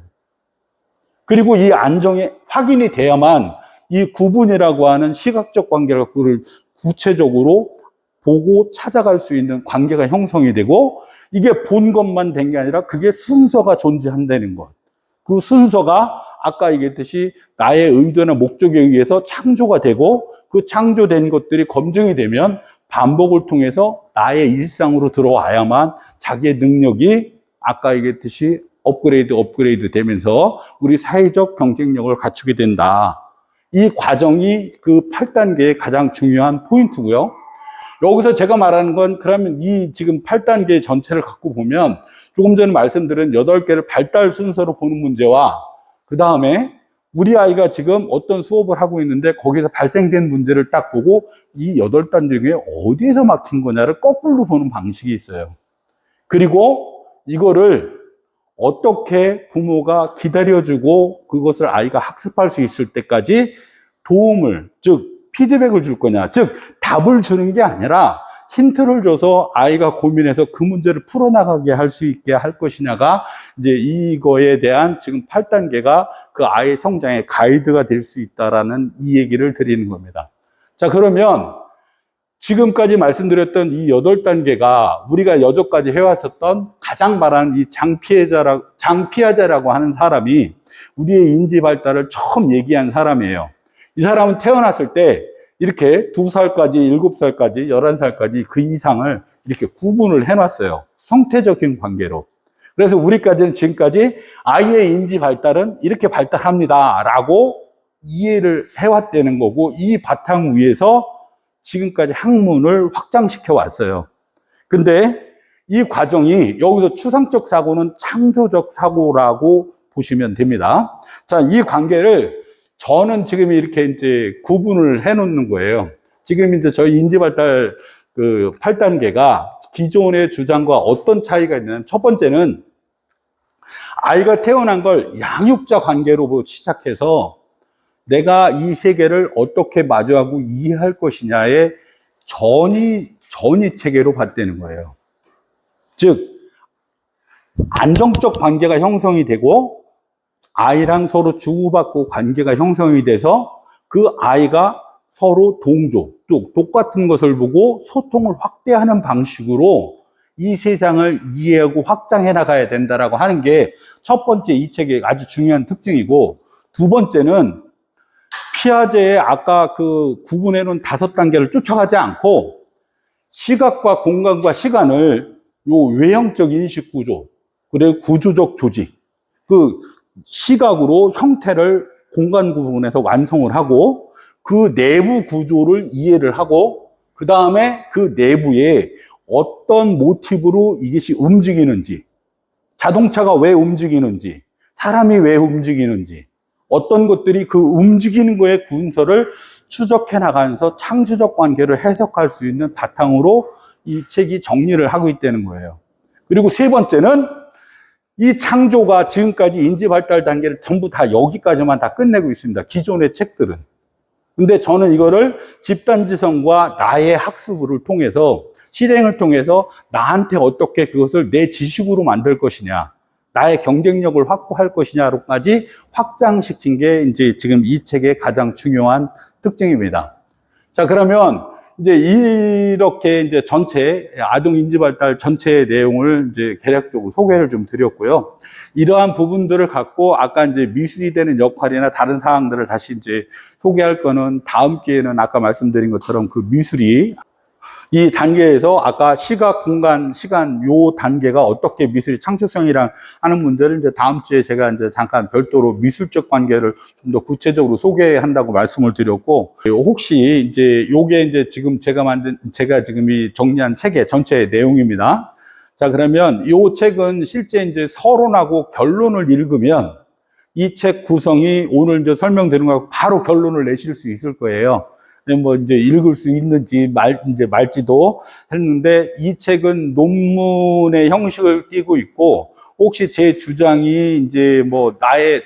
Speaker 1: 그리고 이 안정이 확인이 돼야만 이 구분이라고 하는 시각적 관계를 그걸 구체적으로 보고 찾아갈 수 있는 관계가 형성이 되고, 이게 본 것만 된 게 아니라 그게 순서가 존재한다는 것. 그 순서가 아까 얘기했듯이 나의 의도나 목적에 의해서 창조가 되고, 그 창조된 것들이 검증이 되면 반복을 통해서 나의 일상으로 들어와야만 자기의 능력이 아까 얘기했듯이 업그레이드 되면서 우리 사회적 경쟁력을 갖추게 된다. 이 과정이 그 8단계의 가장 중요한 포인트고요. 여기서 제가 말하는 건, 그러면 이 지금 8단계 전체를 갖고 보면 조금 전에 말씀드린 8개를 발달 순서로 보는 문제와, 그 다음에 우리 아이가 지금 어떤 수업을 하고 있는데 거기서 발생된 문제를 딱 보고 이 8단계 중에 어디에서 막힌 거냐를 거꾸로 보는 방식이 있어요. 그리고 이거를 어떻게 부모가 기다려주고 그것을 아이가 학습할 수 있을 때까지 도움을, 즉 피드백을 줄 거냐, 즉 답을 주는 게 아니라 힌트를 줘서 아이가 고민해서 그 문제를 풀어나가게 할 수 있게 할 것이냐가 이제 이거에 대한 지금 8단계가 그 아이의 성장의 가이드가 될 수 있다라는 이 얘기를 드리는 겁니다. 자, 그러면 지금까지 말씀드렸던 이 8단계가 우리가 여태까지 해왔었던 가장 말하는 이 장피아제라고 하는 사람이 우리의 인지 발달을 처음 얘기한 사람이에요. 이 사람은 태어났을 때 이렇게 2살까지, 7살까지, 11살까지 그 이상을 이렇게 구분을 해놨어요. 형태적인 관계로. 그래서 우리까지는 지금까지 아이의 인지 발달은 이렇게 발달합니다 라고 이해를 해왔다는 거고, 이 바탕 위에서 지금까지 학문을 확장시켜 왔어요. 근데 이 과정이 여기서 추상적 사고는 창조적 사고라고 보시면 됩니다. 자, 이 관계를 저는 지금 이렇게 이제 구분을 해 놓는 거예요. 지금 이제 저희 인지발달 그 8단계가 기존의 주장과 어떤 차이가 있냐면, 첫 번째는 아이가 태어난 걸 양육자 관계로 시작해서 내가 이 세계를 어떻게 마주하고 이해할 것이냐의 전이 체계로 봤다는 거예요. 즉, 안정적 관계가 형성이 되고 아이랑 서로 주고받고 관계가 형성이 돼서 그 아이가 서로 동조, 또 똑같은 것을 보고 소통을 확대하는 방식으로 이 세상을 이해하고 확장해 나가야 된다라고 하는 게 첫 번째 이 책의 아주 중요한 특징이고, 두 번째는 피아제의 아까 그 구분해 놓은 5단계를 쫓아가지 않고 시각과 공간과 시간을 요 외형적 인식 구조, 그리고 구조적 조직, 그 시각으로 형태를 공간 구분해서 완성을 하고 그 내부 구조를 이해를 하고, 그 다음에 그 내부에 어떤 모티브로 이것이 움직이는지, 자동차가 왜 움직이는지, 사람이 왜 움직이는지, 어떤 것들이 그 움직이는 거의 군서를 추적해 나가면서 창조적 관계를 해석할 수 있는 바탕으로 이 책이 정리를 하고 있다는 거예요. 그리고 세 번째는 이 창조가 지금까지 인지 발달 단계를 전부 다 여기까지만 다 끝내고 있습니다. 기존의 책들은. 근데 저는 이거를 집단지성과 나의 학습을 통해서, 실행을 통해서 나한테 어떻게 그것을 내 지식으로 만들 것이냐, 나의 경쟁력을 확보할 것이냐로까지 확장시킨 게 이제 지금 이 책의 가장 중요한 특징입니다. 자, 그러면 이제 이렇게 이제 전체 아동 인지 발달 전체의 내용을 이제 개략적으로 소개를 좀 드렸고요. 이러한 부분들을 갖고 아까 이제 미술이 되는 역할이나 다른 사항들을 다시 이제 소개할 거는 다음 기회에는 아까 말씀드린 것처럼 그 미술이 이 단계에서 아까 시각, 공간, 시간 요 단계가 어떻게 미술의 창조성이랑 하는 문제를 이제 다음 주에 제가 이제 잠깐 별도로 미술적 관계를 좀 더 구체적으로 소개한다고 말씀을 드렸고, 혹시 이제 요게 이제 지금 제가 지금 이 정리한 책의 전체 내용입니다. 자, 그러면 요 책은 실제 이제 서론하고 결론을 읽으면 이 책 구성이 오늘 이제 설명드린 거 바로 결론을 내실 수 있을 거예요. 뭐 이제 읽을 수 있는지 말지도 했는데, 이 책은 논문의 형식을 띠고 있고, 혹시 제 주장이 이제 뭐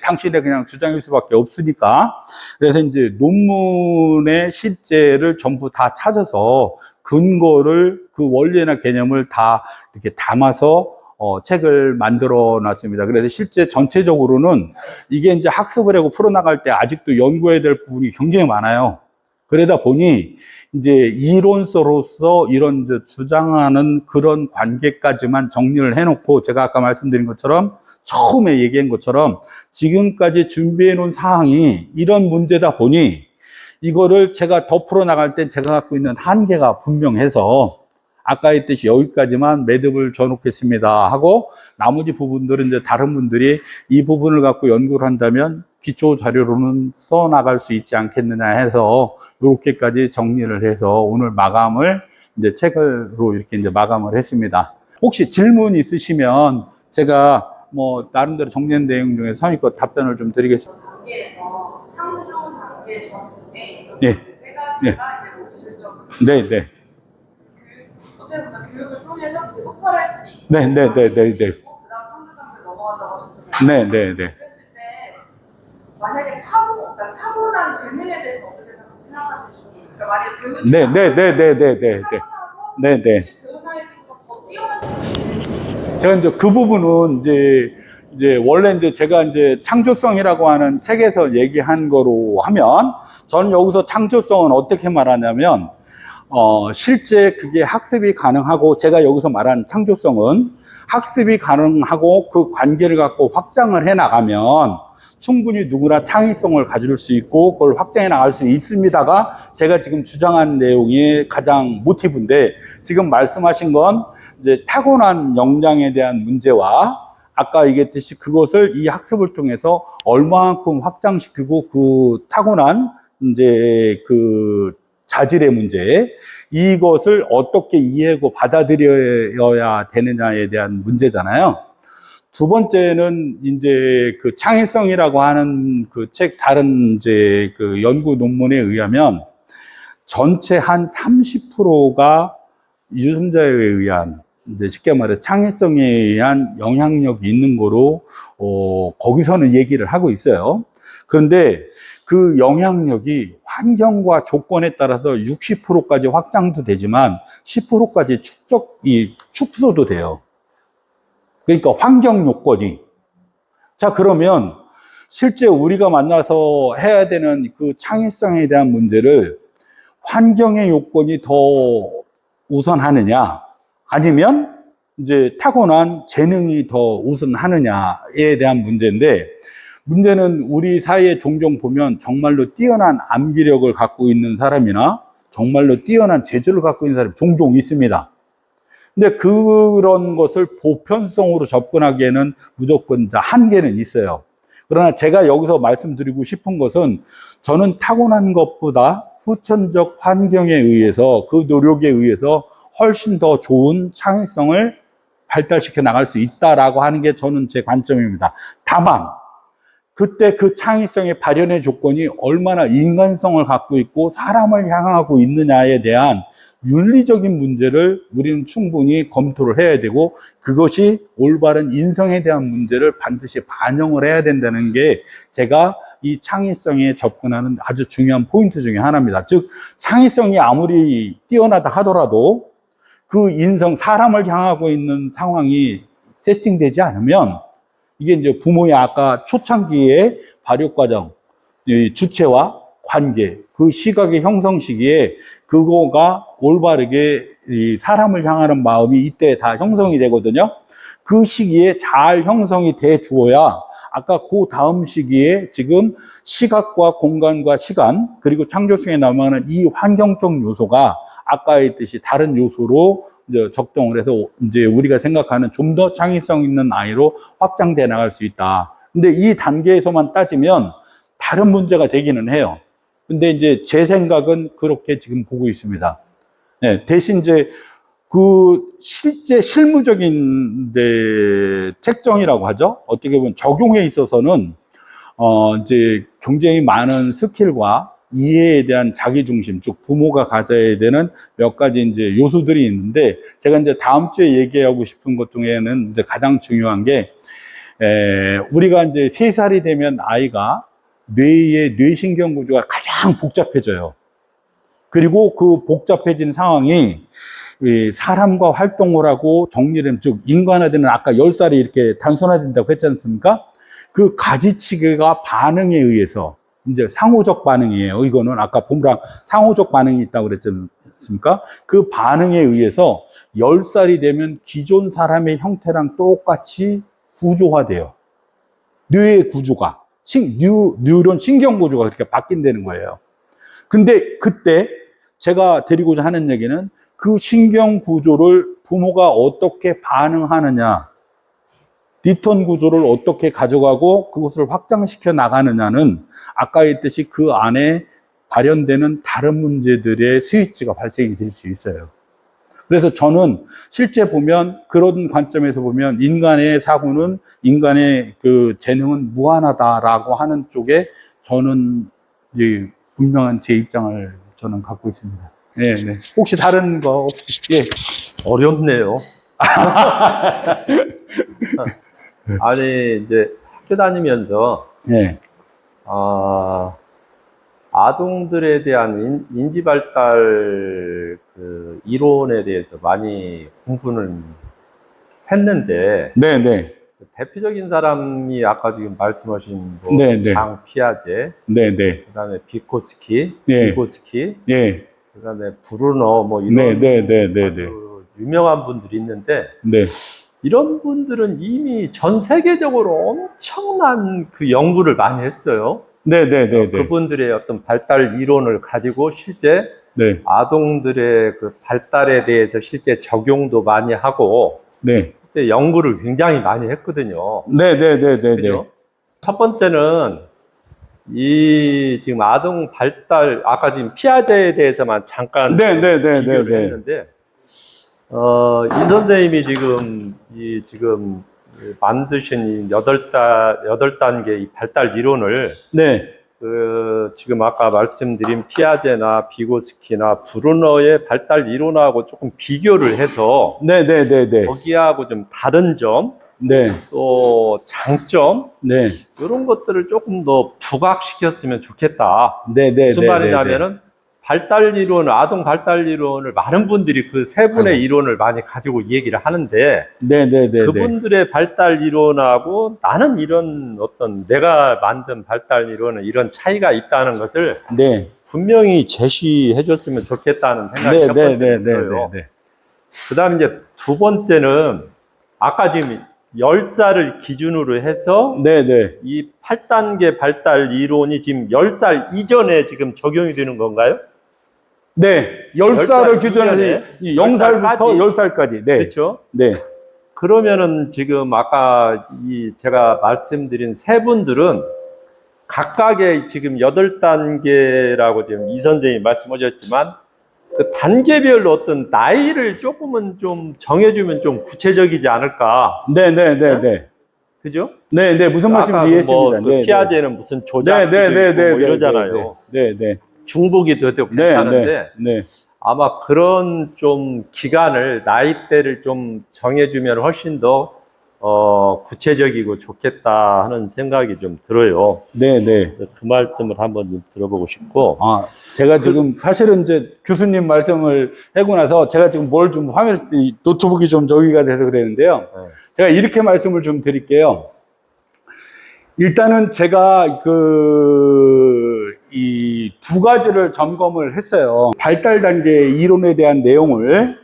Speaker 1: 당신의 그냥 주장일 수밖에 없으니까, 그래서 이제 논문의 실제를 전부 다 찾아서 근거를, 그 원리나 개념을 다 이렇게 담아서 책을 만들어 놨습니다. 그래서 실제 전체적으로는 이게 이제 학습을 하고 풀어나갈 때 아직도 연구해야 될 부분이 굉장히 많아요. 그러다 보니 이제 이론서로서 이런 주장하는 그런 관계까지만 정리를 해놓고, 제가 아까 말씀드린 것처럼, 처음에 얘기한 것처럼 지금까지 준비해 놓은 사항이 이런 문제다 보니, 이거를 제가 더 풀어나갈 땐 제가 갖고 있는 한계가 분명해서 아까 했듯이 여기까지만 매듭을 져놓겠습니다 하고, 나머지 부분들은 이제 다른 분들이 이 부분을 갖고 연구를 한다면 기초 자료로는 써 나갈 수 있지 않겠느냐 해서 이렇게까지 정리를 해서 오늘 마감을 이제 책으로 이렇게 이제 마감을 했습니다. 혹시 질문 있으시면 제가 뭐 나름대로 정리한 내용 중에 선의껏 답변을 좀 드리겠습니다.
Speaker 2: 단계에서 창조 단계 전에
Speaker 1: 네.
Speaker 2: 세 가지가 이제 뭐 기술적
Speaker 1: 네, 네.
Speaker 2: 어떻게 보면 교육을 통해서 폭발할 수도 있고,
Speaker 1: 네, 네, 네, 네, 네.
Speaker 2: 그다음 창조 단계 넘어간다고 하셨잖아요.
Speaker 1: 네, 네, 네.
Speaker 2: 그랬을 때 만약에 그러니까 타고난 재능에 대해서 어떻게 생각하실지. 그러니까 만약에 배우지
Speaker 1: 네, 네, 네, 네, 네, 네, 네.
Speaker 2: 타고나서
Speaker 1: 네, 네.
Speaker 2: 배운 아이들보다 더 뛰어날 수도 있는지.
Speaker 1: 제가 이제 그 부분은 이제 원래 이제 제가 이제 창조성이라고 하는 책에서 얘기한 거로 하면, 저는 여기서 창조성은 어떻게 말하냐면, 실제 그게 학습이 가능하고, 제가 여기서 말하는 창조성은 학습이 가능하고 그 관계를 갖고 확장을 해 나가면 충분히 누구나 창의성을 가질 수 있고 그걸 확장해 나갈 수 있습니다가 제가 지금 주장한 내용이 가장 모티브인데, 지금 말씀하신 건 이제 타고난 역량에 대한 문제와 아까 얘기했듯이 그것을 이 학습을 통해서 얼마만큼 확장시키고 그 타고난 이제 그 자질의 문제, 이것을 어떻게 이해하고 받아들여야 되느냐에 대한 문제잖아요. 두 번째는 이제 그 창의성이라고 하는 그 책 다른 이제 그 연구 논문에 의하면 전체 한 30%가 유전자에 의한, 이제 쉽게 말해 창의성에 의한 영향력이 있는 거로 거기서는 얘기를 하고 있어요. 그런데 그 영향력이 환경과 조건에 따라서 60%까지 확장도 되지만 10%까지 축소도 돼요. 그러니까 환경 요건이. 자, 그러면 실제 우리가 만나서 해야 되는 그 창의성에 대한 문제를 환경의 요건이 더 우선하느냐, 아니면 이제 타고난 재능이 더 우선하느냐에 대한 문제인데, 문제는 우리 사이에 종종 보면 정말로 뛰어난 암기력을 갖고 있는 사람이나 정말로 뛰어난 재주를 갖고 있는 사람이 종종 있습니다. 근데 그런 것을 보편성으로 접근하기에는 무조건 한계는 있어요. 그러나 제가 여기서 말씀드리고 싶은 것은, 저는 타고난 것보다 후천적 환경에 의해서, 그 노력에 의해서 훨씬 더 좋은 창의성을 발달시켜 나갈 수 있다라고 하는 게 저는 제 관점입니다. 다만 그때 그 창의성의 발현의 조건이 얼마나 인간성을 갖고 있고 사람을 향하고 있느냐에 대한 윤리적인 문제를 우리는 충분히 검토를 해야 되고, 그것이 올바른 인성에 대한 문제를 반드시 반영을 해야 된다는 게 제가 이 창의성에 접근하는 아주 중요한 포인트 중에 하나입니다. 즉, 창의성이 아무리 뛰어나다 하더라도 그 인성, 사람을 향하고 있는 상황이 세팅되지 않으면, 이게 이제 부모의 아까 초창기의 발육 과정, 주체와 관계, 그 시각의 형성 시기에 그거가 올바르게 이 사람을 향하는 마음이 이때 다 형성이 되거든요. 그 시기에 잘 형성이 돼 주어야 아까 그 다음 시기에 지금 시각과 공간과 시간, 그리고 창조성에 남아있는 이 환경적 요소가 아까 했듯이 다른 요소로 이제 적정을 해서 이제 우리가 생각하는 좀 더 창의성 있는 아이로 확장돼 나갈 수 있다. 근데 이 단계에서만 따지면 다른 문제가 되기는 해요. 근데 이제 제 생각은 그렇게 지금 보고 있습니다. 네, 대신 이제 그 실제 실무적인 이제 책정이라고 하죠. 어떻게 보면 적용에 있어서는 이제 굉장히 많은 스킬과 이해에 대한 자기중심, 즉 부모가 가져야 되는 몇 가지 이제 요소들이 있는데, 제가 이제 다음 주에 얘기하고 싶은 것 중에는 이제 가장 중요한 게, 우리가 이제 3살이 되면 아이가 뇌의 뇌신경 구조가 가장 복잡해져요. 그리고 그 복잡해진 상황이 이 사람과 활동을 하고 정리를 하면, 즉 인간화되는, 아까 10살이 이렇게 단순화된다고 했지 않습니까? 그 가지치기가 반응에 의해서, 이제 상호적 반응이에요. 이거는 아까 본부랑 상호적 반응이 있다고 그랬지 않습니까? 그 반응에 의해서 10살이 되면 기존 사람의 형태랑 똑같이 구조화돼요. 뇌의 구조가, 뉴런 신경 구조가 그렇게 바뀐다는 거예요. 근데 그때 제가 드리고자 하는 얘기는, 그 신경 구조를 부모가 어떻게 반응하느냐, 리턴 구조를 어떻게 가져가고 그것을 확장시켜 나가느냐는 아까 했듯이 그 안에 발현되는 다른 문제들의 스위치가 발생이 될 수 있어요. 그래서 저는 실제 보면, 그런 관점에서 보면 인간의 사고는, 인간의 그 재능은 무한하다라고 하는 쪽에 저는 이제 분명한 제 입장을 저는 갖고 있습니다. 네, 네. 혹시 다른 거 혹시? 예.
Speaker 3: 어렵네요. 아니, 이제 학교 다니면서,
Speaker 1: 예.
Speaker 3: 아동들에 대한 인지 발달 그 이론에 대해서 많이 공부는 했는데,
Speaker 1: 네, 네.
Speaker 3: 대표적인 사람이 아까 지금 말씀하신 뭐
Speaker 1: 네, 네.
Speaker 3: 장 피아제,
Speaker 1: 네, 네.
Speaker 3: 그다음에 비코스키,
Speaker 1: 예.
Speaker 3: 비고스키,
Speaker 1: 예.
Speaker 3: 그다음에 브루너 뭐 이런
Speaker 1: 네, 네, 네, 네, 네.
Speaker 3: 아주 유명한 분들이 있는데,
Speaker 1: 네.
Speaker 3: 이런 분들은 이미 전 세계적으로 엄청난 그 연구를 많이 했어요.
Speaker 1: 네, 네, 네, 네.
Speaker 3: 그분들의 어떤 발달 이론을 가지고 실제
Speaker 1: 네.
Speaker 3: 아동들의 그 발달에 대해서 실제 적용도 많이 하고,
Speaker 1: 네.
Speaker 3: 실제 연구를 굉장히 많이 했거든요.
Speaker 1: 네, 네, 네, 네,
Speaker 3: 그죠? 첫 번째는 이 지금 아동 발달, 아까 지금 피아제에 대해서만 잠깐
Speaker 1: 네, 네, 네,
Speaker 3: 비교를
Speaker 1: 네, 네.
Speaker 3: 했는데, 이 선생님이 지금 만드신 이 8단계 이 발달 이론을,
Speaker 1: 네.
Speaker 3: 지금 아까 말씀드린 피아제나 비고스키나 브루너의 발달 이론하고 조금 비교를 해서,
Speaker 1: 네, 네, 네, 네.
Speaker 3: 거기하고 좀 다른 점,
Speaker 1: 네.
Speaker 3: 또 장점,
Speaker 1: 네.
Speaker 3: 이런 것들을 조금 더 부각시켰으면 좋겠다.
Speaker 1: 네, 네,
Speaker 3: 무슨
Speaker 1: 네,
Speaker 3: 말이냐면은, 발달 이론, 아동 발달 이론을 많은 분들이 그 세 분의 이론을 많이 가지고 얘기를 하는데,
Speaker 1: 네, 네, 네.
Speaker 3: 그분들의 발달 이론하고 나는 이런 어떤 내가 만든 발달 이론은 이런 차이가 있다는 것을
Speaker 1: 네.
Speaker 3: 분명히 제시해 줬으면 좋겠다는 생각이
Speaker 1: 네,
Speaker 3: 첫
Speaker 1: 네,
Speaker 3: 번째
Speaker 1: 네, 네,
Speaker 3: 들어요.
Speaker 1: 네.
Speaker 3: 그 다음에 이제 두 번째는, 아까 지금 10살을 기준으로 해서
Speaker 1: 네, 네.
Speaker 3: 이 8단계 발달 이론이 지금 10살 이전에 지금 적용이 되는 건가요?
Speaker 1: 네. 10살을 기준으로 0살부터 10살까지. 네.
Speaker 3: 그렇죠?
Speaker 1: 네.
Speaker 3: 그러면은 지금 아까 제가 말씀드린 세 분들은 각각의 지금 8단계라고 지금 이 선생님이 말씀하셨지만, 그 단계별로 어떤 나이를 조금은 좀 정해주면 좀 구체적이지 않을까.
Speaker 1: 네, 네, 네, 네.
Speaker 3: 그죠?
Speaker 1: 네, 네. 무슨 말씀인지 이해했습니다.
Speaker 3: 그
Speaker 1: 네,
Speaker 3: 피아제는 무슨 조작도
Speaker 1: 네, 네,
Speaker 3: 있고
Speaker 1: 네,
Speaker 3: 뭐
Speaker 1: 네,
Speaker 3: 이러잖아요.
Speaker 1: 네, 네.
Speaker 3: 중복이 돼도
Speaker 1: 네,
Speaker 3: 괜찮은데,
Speaker 1: 네.
Speaker 3: 아마 그런 좀 기간을, 나이대를 좀 정해주면 훨씬 더 구체적이고 좋겠다 하는 생각이 좀 들어요.
Speaker 1: 네, 네.
Speaker 3: 그 말씀을 한번 좀 들어보고 싶고.
Speaker 1: 제가 지금 사실은 이제 교수님 말씀을 하고 나서 제가 지금 뭘 좀 화면에 노트북이 좀 저기가 돼서 그랬는데요.
Speaker 3: 네.
Speaker 1: 제가 이렇게 말씀을 좀 드릴게요. 일단은 제가 이 두 가지를 점검을 했어요. 발달 단계 이론에 대한 내용을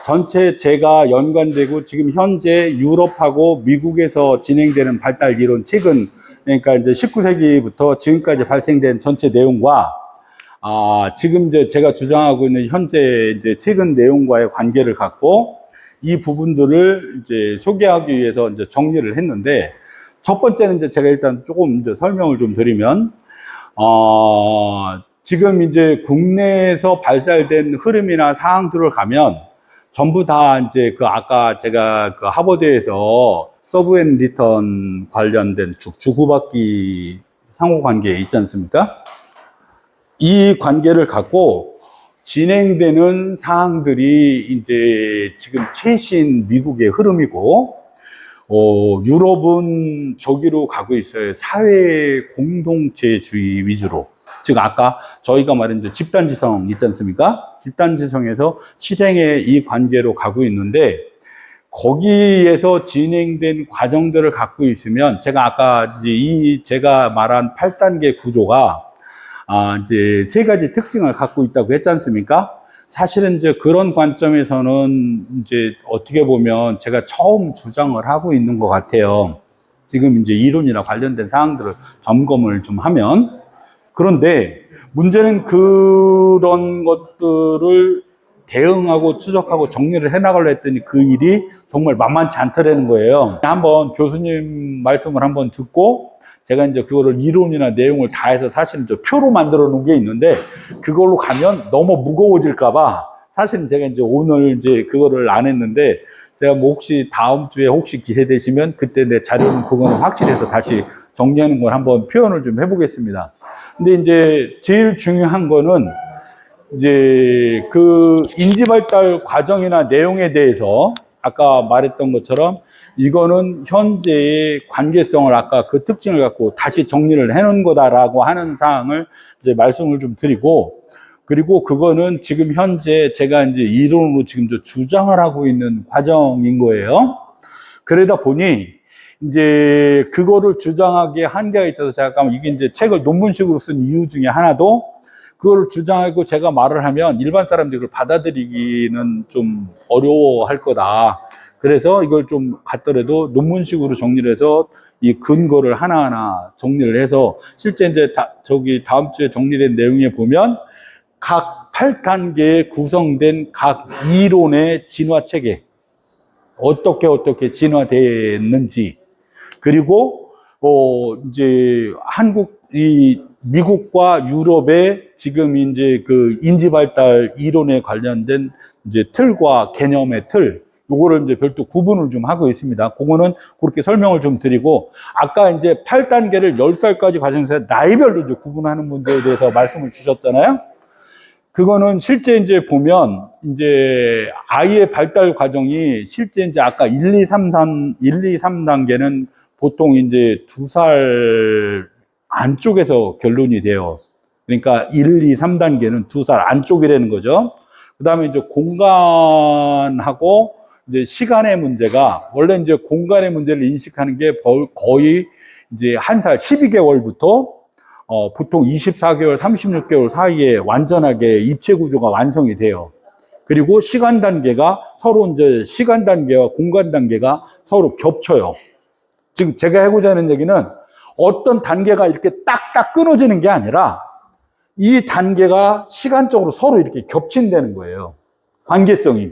Speaker 1: 전체 제가 연관되고 지금 현재 유럽하고 미국에서 진행되는 발달 이론, 최근, 그러니까 이제 19세기부터 지금까지 발생된 전체 내용과 지금 이제 제가 주장하고 있는 현재 이제 최근 내용과의 관계를 갖고 이 부분들을 이제 소개하기 위해서 이제 정리를 했는데, 첫 번째는 이제 제가 일단 조금 이제 설명을 좀 드리면, 지금 이제 국내에서 발달된 흐름이나 사항들을 가면 전부 다 이제 아까 제가 하버드에서 서브 앤 리턴 관련된 주고받기 상호관계 있지 않습니까? 이 관계를 갖고 진행되는 사항들이 이제 지금 최신 미국의 흐름이고, 유럽은 저기로 가고 있어요. 사회 공동체주의 위주로. 즉, 아까 저희가 말한 이제 집단지성 있지 않습니까? 집단지성에서 실행의 이 관계로 가고 있는데, 거기에서 진행된 과정들을 갖고 있으면, 제가 아까 이제 제가 말한 8단계 구조가, 이제 3가지 특징을 갖고 있다고 했지 않습니까? 사실은 이제 그런 관점에서는 이제 어떻게 보면 제가 처음 주장을 하고 있는 것 같아요. 지금 이제 이론이나 관련된 사항들을 점검을 좀 하면. 그런데 문제는 그런 것들을 대응하고 추적하고 정리를 해나가려 했더니 그 일이 정말 만만치 않더라는 거예요. 한번 교수님 말씀을 한번 듣고 제가 이제 그거를 이론이나 내용을 다 해서 사실은 저 표로 만들어 놓은 게 있는데 그걸로 가면 너무 무거워질까봐 사실은 제가 이제 오늘 이제 그거를 안 했는데 제가 뭐 혹시 다음 주에 혹시 기회되시면 그때 내 자료는 그거는 확실해서 다시 정리하는 걸 한번 표현을 좀 해보겠습니다. 근데 이제 제일 중요한 거는 이제 그 인지발달 과정이나 내용에 대해서 아까 말했던 것처럼 이거는 현재의 관계성을 아까 그 특징을 갖고 다시 정리를 해놓은 거다라고 하는 사항을 이제 말씀을 좀 드리고, 그리고 그거는 지금 현재 제가 이제 이론으로 지금 주장을 하고 있는 과정인 거예요. 그러다 보니 이제 그거를 주장하기에 한계가 있어서 제가 이게 이제 책을 논문식으로 쓴 이유 중에 하나도 그걸 주장하고 제가 말을 하면 일반 사람들이 그걸 받아들이기는 좀 어려워할 거다. 그래서 이걸 좀 갖더라도 논문식으로 정리를 해서 이 근거를 하나하나 정리를 해서 실제 이제 다음 주에 정리된 내용에 보면 각 8단계에 구성된 각 이론의 진화 체계 어떻게 진화됐는지, 그리고 이제 미국과 유럽의 지금 이제 그 인지발달 이론에 관련된 이제 틀과 개념의 틀, 요거를 이제 별도 구분을 좀 하고 있습니다. 그거는 그렇게 설명을 좀 드리고, 아까 이제 8단계를 10살까지 과정에서 나이별로 이제 구분하는 문제에 대해서 말씀을 주셨잖아요. 그거는 실제 이제 보면 이제 아이의 발달 과정이 실제 이제 아까 1, 2, 3단계는 보통 이제 2살 안쪽에서 결론이 돼요. 그러니까 1, 2, 3단계는 2살 안쪽이라는 거죠. 그 다음에 이제 공간하고 이제 시간의 문제가, 원래 이제 공간의 문제를 인식하는 게 거의 이제 1살 12개월부터 보통 24개월, 36개월 사이에 완전하게 입체 구조가 완성이 돼요. 그리고 시간 단계가 서로 이제 시간 단계와 공간 단계가 서로 겹쳐요. 지금 제가 하고자 하는 얘기는 어떤 단계가 이렇게 딱딱 끊어지는 게 아니라 이 단계가 시간적으로 서로 이렇게 겹친다는 거예요. 관계성이.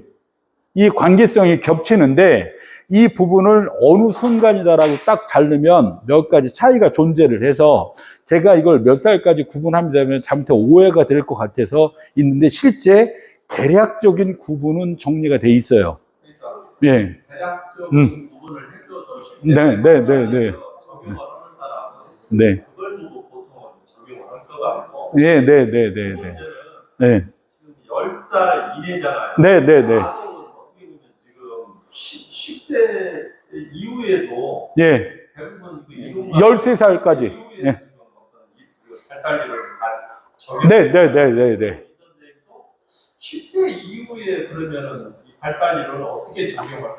Speaker 1: 이 관계성이 겹치는데 이 부분을 어느 순간이다라고 딱 자르면 몇 가지 차이가 존재를 해서 제가 이걸 몇 살까지 구분합니다면 잘못해 오해가 될 것 같아서 있는데 실제 대략적인 구분은 정리가 돼 있어요.
Speaker 3: 그러니까
Speaker 1: 예.
Speaker 3: 대략적인 구분을 해줘서
Speaker 1: 네.
Speaker 3: 적용을 하는 사람은
Speaker 1: 네.
Speaker 3: 그걸 보고 보통 적용을 할 것 같고,
Speaker 1: 네.
Speaker 3: 문제는
Speaker 1: 네.
Speaker 3: 지금 10살 이내잖아요.
Speaker 1: 네.
Speaker 3: 어떻게 보면 지금 10세 이후에도
Speaker 1: 예.
Speaker 3: 대부분 그
Speaker 1: 13살까지.
Speaker 3: 이후에
Speaker 1: 예.
Speaker 3: 지금 어떤 발달리를 적용.
Speaker 1: 네.
Speaker 3: 10세 이후에 그러면은 이 발달리를 어떻게 적용할 거예요?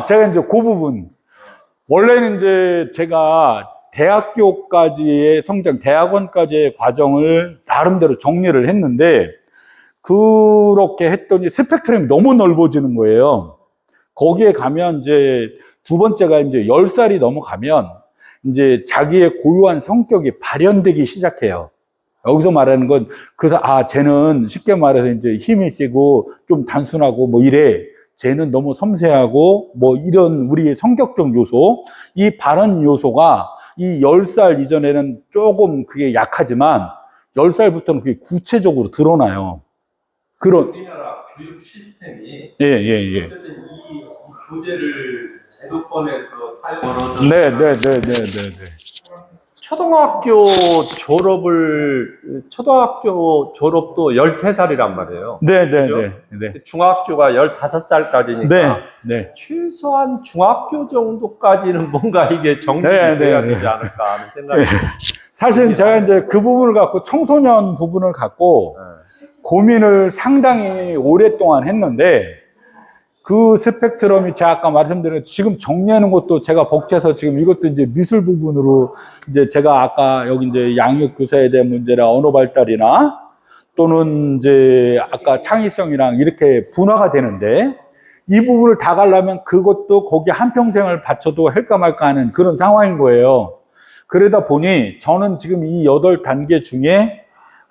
Speaker 1: 제가 이제 그 부분. 원래는 이제 제가 대학교까지의 성장, 대학원까지의 과정을 나름대로 정리를 했는데, 그렇게 했더니 스펙트럼이 너무 넓어지는 거예요. 거기에 가면 이제 두 번째가 이제 10살이 넘어가면 이제 자기의 고유한 성격이 발현되기 시작해요. 여기서 말하는 건, 쟤는 쉽게 말해서 이제 힘이 세고 좀 단순하고 뭐 이래. 쟤는 너무 섬세하고 뭐 이런 우리의 성격적 요소, 이 발현 요소가 이 10살 이전에는 조금 그게 약하지만 10살부터는 그게 구체적으로 드러나요.
Speaker 3: 우리나라 교육 시스템이
Speaker 1: 예.
Speaker 3: 어쨌든 이 교재를 제도권에서 사용을
Speaker 1: 네.
Speaker 3: 초등학교 졸업도 13살이란 말이에요.
Speaker 1: 네네네. 네.
Speaker 3: 중학교가 15살까지니까
Speaker 1: 네. 네.
Speaker 3: 최소한 중학교 정도까지는 뭔가 이게
Speaker 1: 네,
Speaker 3: 정리돼야
Speaker 1: 네,
Speaker 3: 되지
Speaker 1: 네.
Speaker 3: 않을까 하는 생각이
Speaker 1: 사실 제가 이제 그 부분을 갖고, 청소년 부분을 갖고 고민을 상당히 오랫동안 했는데, 그 스펙트럼이 제가 아까 말씀드린 지금 정리하는 것도 제가 벅차서 지금 이것도 이제 미술 부분으로 이제 제가 아까 여기 이제 양육 교사에 대한 문제나 언어 발달이나 또는 이제 아까 창의성이랑 이렇게 분화가 되는데, 이 부분을 다 가려면 그것도 거기 한평생을 바쳐도 할까 말까 하는 그런 상황인 거예요. 그러다 보니 저는 지금 이 8단계 중에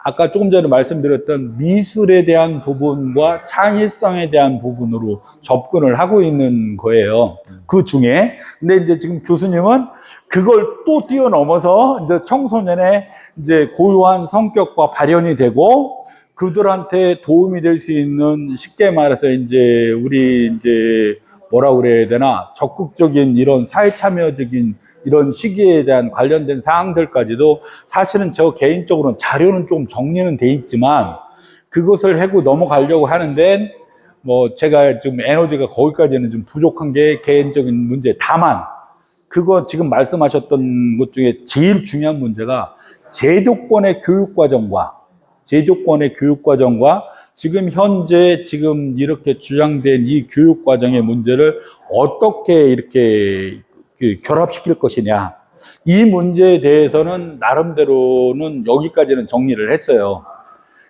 Speaker 1: 아까 조금 전에 말씀드렸던 미술에 대한 부분과 창의성에 대한 부분으로 접근을 하고 있는 거예요. 그 중에. 근데 이제 지금 교수님은 그걸 또 뛰어넘어서 이제 청소년의 이제 고유한 성격과 발현이 되고 그들한테 도움이 될 수 있는, 쉽게 말해서 이제 우리 이제 뭐라 그래야 되나, 적극적인 이런 사회 참여적인 이런 시기에 대한 관련된 사항들까지도 사실은 저 개인적으로는 자료는 좀 정리는 돼 있지만 그것을 하고 넘어가려고 하는데 뭐 제가 좀 에너지가 거기까지는 좀 부족한 게 개인적인 문제. 다만 그거 지금 말씀하셨던 것 중에 제일 중요한 문제가 제도권의 교육과정과 지금 현재 지금 이렇게 주장된 이 교육과정의 문제를 어떻게 이렇게 결합시킬 것이냐. 이 문제에 대해서는 나름대로는 여기까지는 정리를 했어요.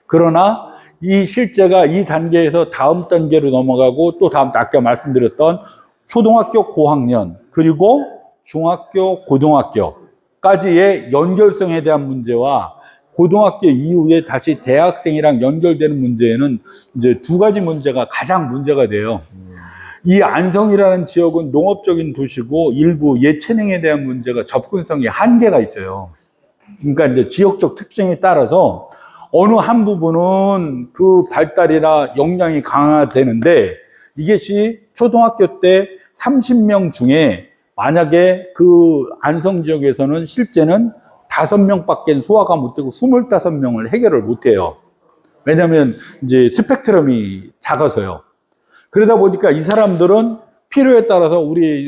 Speaker 1: 그러나 이 실제가 이 단계에서 다음 단계로 넘어가고 또 다음, 아까 말씀드렸던 초등학교 고학년 그리고 중학교 고등학교까지의 연결성에 대한 문제와 고등학교 이후에 다시 대학생이랑 연결되는 문제에는 이제 두 가지 문제가 가장 문제가 돼요. 이 안성이라는 지역은 농업적인 도시고 일부 예체능에 대한 문제가 접근성이 한계가 있어요. 그러니까 이제 지역적 특징에 따라서 어느 한 부분은 그 발달이나 역량이 강화되는데, 이것이 초등학교 때 30명 중에 만약에 그 안성 지역에서는 실제는 5명밖에 소화가 못 되고 25명을 해결을 못 해요. 왜냐하면 이제 스펙트럼이 작아서요. 그러다 보니까 이 사람들은 필요에 따라서 우리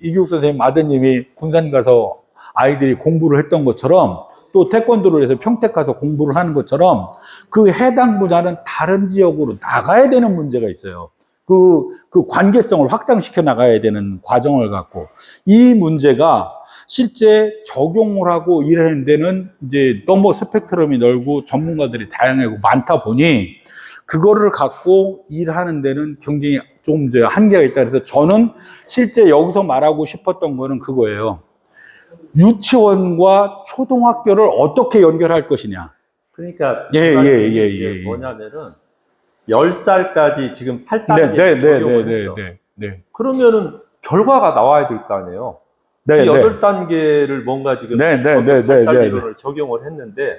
Speaker 1: 이교육 선생님 아드님이 군산 가서 아이들이 공부를 했던 것처럼, 또 태권도를 해서 평택 가서 공부를 하는 것처럼 그 해당 분야는 다른 지역으로 나가야 되는 문제가 있어요. 그 관계성을 확장시켜 나가야 되는 과정을 갖고, 이 문제가 실제 적용을 하고 일하는 데는 이제 너무 스펙트럼이 넓고 전문가들이 다양하고 많다 보니 그거를 갖고 일하는 데는 굉장히 좀 이제 한계가 있다. 그래서 저는 실제 여기서 말하고 싶었던 거는 그거예요. 유치원과 초등학교를 어떻게 연결할 것이냐.
Speaker 3: 그러니까
Speaker 1: 예.
Speaker 3: 뭐냐면은 10살까지 지금 8단계 적용을 했죠.
Speaker 1: 네.
Speaker 3: 그러면은 결과가 나와야 될 거 아니에요. 이 8단계를 뭔가 지금 8살 이론을 적용을 했는데